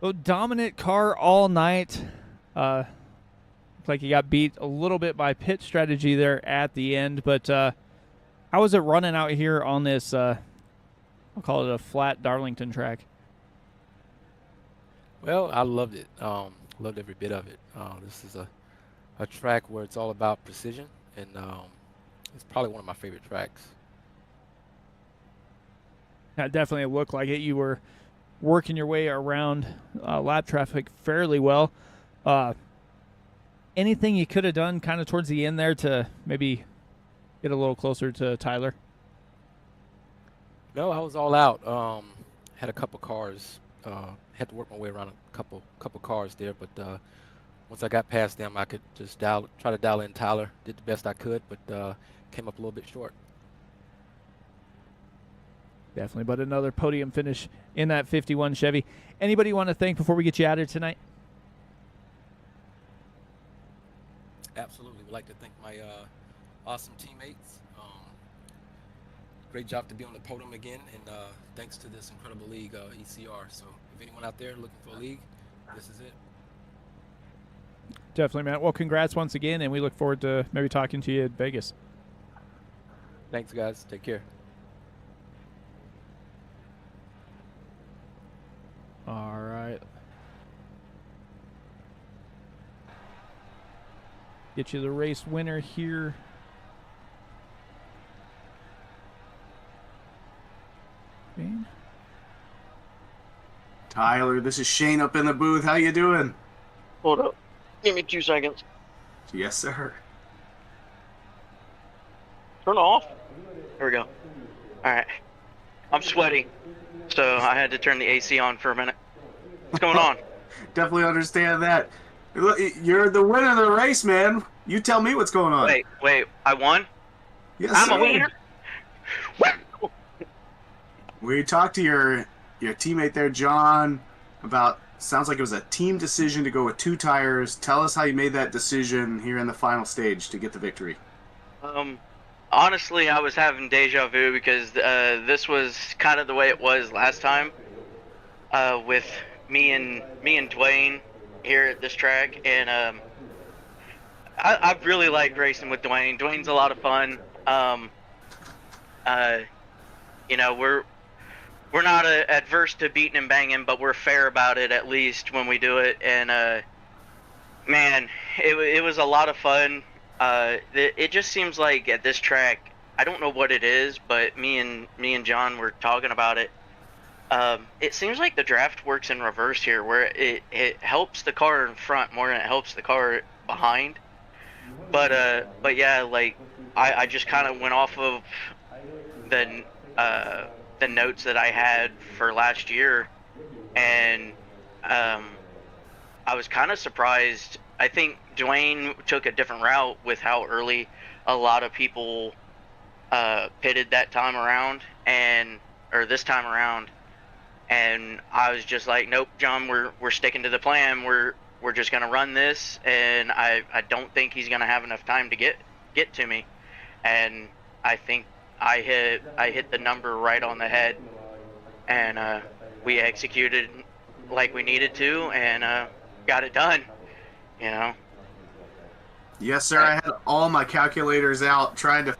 Oh, dominant car all night. Looks like he got beat a little bit by pit strategy there at the end, but how was it running out here on this, I'll call it a flat Darlington track? Well, I loved it. Loved every bit of it. This is a track where it's all about precision, and it's probably one of my favorite tracks. That definitely looked like it. You were working your way around lap traffic fairly well. Anything you could have done kind of towards the end there to maybe get a little closer to Tyler? No, I was all out. Had a couple cars. Had to work my way around a couple cars there, but once I got past them, I could just try to dial in Tyler. Did the best I could, but came up a little bit short. Definitely, but another podium finish in that 51 Chevy. Anybody you want to thank before we get you out of here tonight? Absolutely. Would like to thank my awesome teammates. Great job to be on the podium again, and thanks to this incredible league, ECR. So if anyone out there looking for a league, this is it. Definitely, Matt. Well, congrats once again, and we look forward to maybe talking to you at Vegas. Thanks, guys. Take care. All right. Get you the race winner here. Shane? Tyler, this is Shane up in the booth. How you doing? Hold up. Give me 2 seconds. Yes, sir. Turn off. There we go. All right. I'm sweaty, so I had to turn the AC on for a minute. What's going on? Definitely understand that. Look, you're the winner of the race, man. You tell me what's going on. Wait. I won? Yes, I'm sir. a winner? We talked to your teammate there, John, about, sounds like it was a team decision to go with 2 tires. Tell us how you made that decision here in the final stage to get the victory. Honestly, I was having deja vu because this was kind of the way it was last time with me and Dwayne here at this track, and I really like racing with Dwayne. Dwayne's a lot of fun. You know, we're not adverse to beating and banging, but we're fair about it at least when we do it. And man, it was a lot of fun. It just seems like at this track, I don't know what it is, but me and John were talking about it. It seems like the draft works in reverse here, where it helps the car in front more than it helps the car behind. But yeah, like I just kind of went off of the notes that I had for last year, and I was kind of surprised. I think Dwayne took a different route with how early a lot of people pitted that time around, or this time around, and I was just like, nope, John, we're sticking to the plan. We're just gonna run this, and I don't think he's gonna have enough time to get to me, and I think I hit the number right on the head, and we executed like we needed to, and got it done. You know. Yes, sir. I had all my calculators out trying to.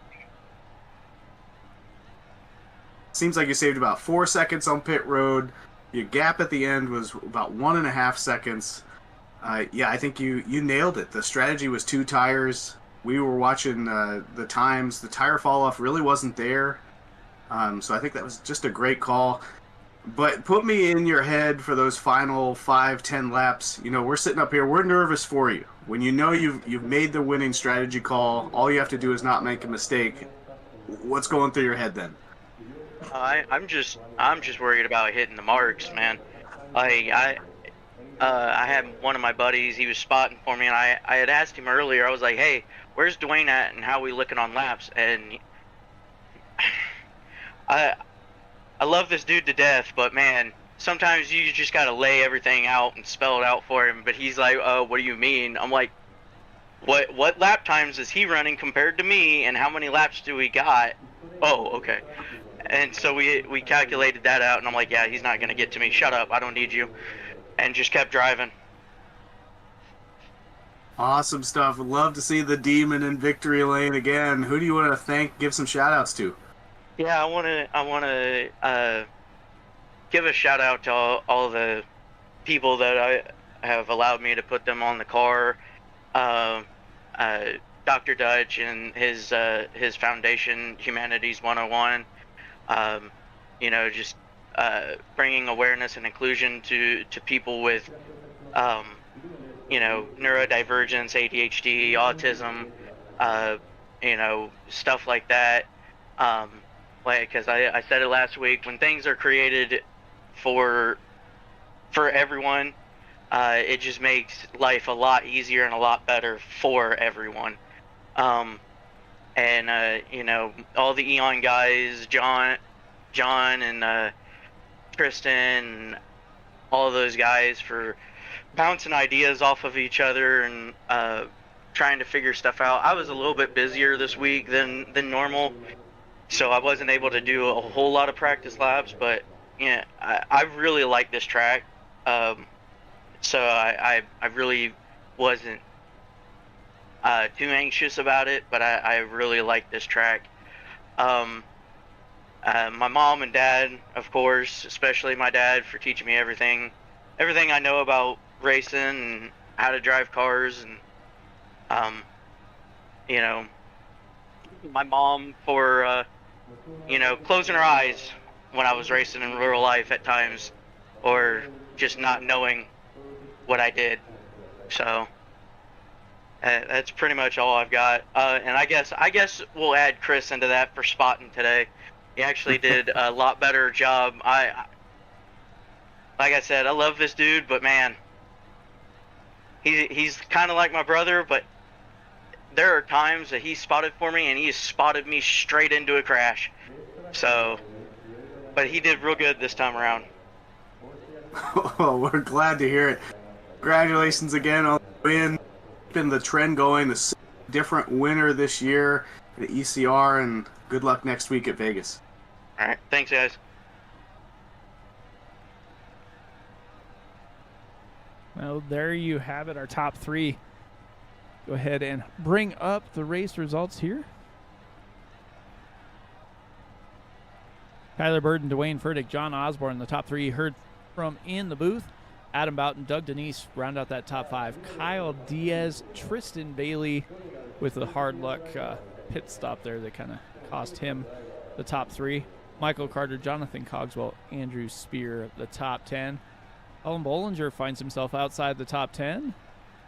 Seems like you saved about 4 seconds on pit road. Your gap at the end was about 1.5 seconds. Yeah, I think you nailed it. The strategy was 2 tires. we were watching the times. The tire fall off really wasn't there. So I think that was just a great call. But put me in your head for those final 5-10 laps. You know, we're sitting up here. We're nervous for you. When you know you've made the winning strategy call, all you have to do is not make a mistake. What's going through your head then? I'm just worried about hitting the marks, man. I had one of my buddies. He was spotting for me, and I had asked him earlier. I was like, "Hey, where's Dwayne at, and how we looking on laps?" And I love this dude to death, but man, sometimes you just gotta lay everything out and spell it out for him. But he's like, "What do you mean?" I'm like, "What lap times is he running compared to me, and how many laps do we got?" Oh, okay. And so we calculated that out, and I'm like, "Yeah, he's not gonna get to me. Shut up, I don't need you," and just kept driving. Awesome stuff. Would love to see the Demon in victory lane again. Who do you want to thank? Give some shout outs to. Yeah, I wanna give a shout out to all the people that I have allowed me to put them on the car. Dr. Dutch and his foundation, Humanities 101. You know, just bringing awareness and inclusion to people with, you know, neurodivergence, ADHD, autism, you know, stuff like that. Because I said it last week, when things are created for everyone, it just makes life a lot easier and a lot better for everyone. And you know, all the Eon guys, John and Tristan, and all of those guys for bouncing ideas off of each other and trying to figure stuff out. I was a little bit busier this week than normal, so I wasn't able to do a whole lot of practice laps, but yeah, I really like this track. So I really wasn't too anxious about it, but I really like this track. My mom and dad, of course, especially my dad, for teaching me everything I know about racing and how to drive cars, and you know, my mom for you know, closing her eyes when I was racing in real life at times, or just not knowing what I did. So that's pretty much all I've got. And I guess we'll add Chris into that for spotting today. He actually did a lot better job. Like I said, I love this dude, but man, he's kind of like my brother, but there are times that he spotted for me, and he spotted me straight into a crash. So, but he did real good this time around. Oh, we're glad to hear it. Congratulations again on the win. Been the trend going, the different winner this year at the ECR, and good luck next week at Vegas. All right, thanks guys. Well, there you have it, our top three. Go ahead and bring up the race results here. Tyler Bird and Dwayne Furtick, John Osborne, the top three you heard from in the booth. Adam Boughton, Doug Denise round out that top five. Kyle Diaz, Tristan Bailey with a hard luck pit stop there that kind of cost him the top three. Michael Carter, Jonathan Cogswell, Andrew Spear, the top 10. Ellen Bollinger finds himself outside the top 10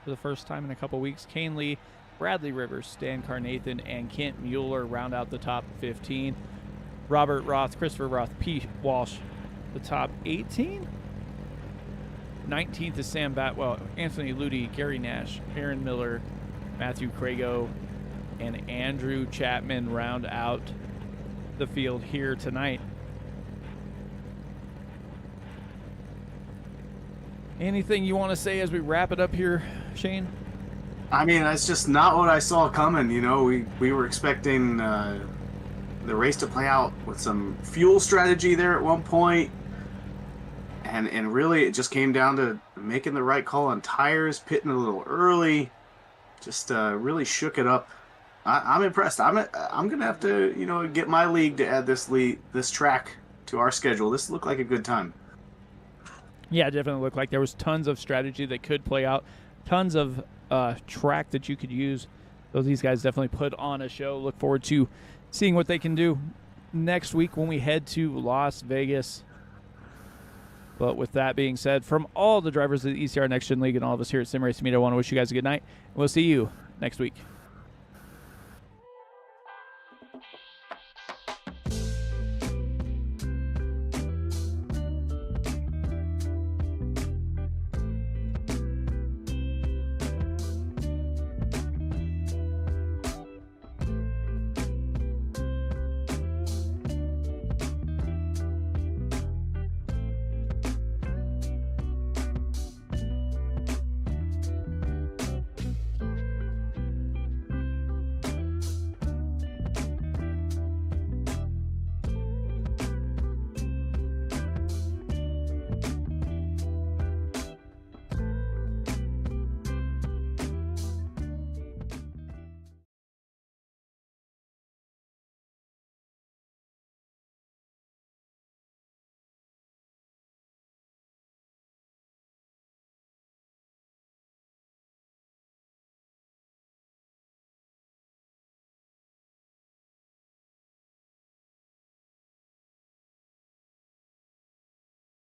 for the first time in a couple weeks. Kane Lee, Bradley Rivers, Stan Carnathan, and Kent Mueller round out the top 15. Robert Roth, Christopher Roth, Pete Walsh, the top 18. 19th is Sam Batwell, Anthony Ludi, Gary Nash, Aaron Miller, Matthew Crago, and Andrew Chapman round out the field here tonight. Anything you want to say as we wrap it up here, Shane? I mean, that's just not what I saw coming. You know, we were expecting the race to play out with some fuel strategy there at one point. And really, it just came down to making the right call on tires, pitting a little early, just really shook it up. I'm impressed. I'm gonna have to, you know, get my league to add this track to our schedule. This looked like a good time. Yeah, it definitely looked like there was tons of strategy that could play out, tons of track that you could use So these guys definitely put on a show. Look forward to seeing what they can do next week when we head to Las Vegas. But with that being said, from all the drivers of the ECR Next Gen League and all of us here at Sim Racing Media, I want to wish you guys a good night. And we'll see you next week.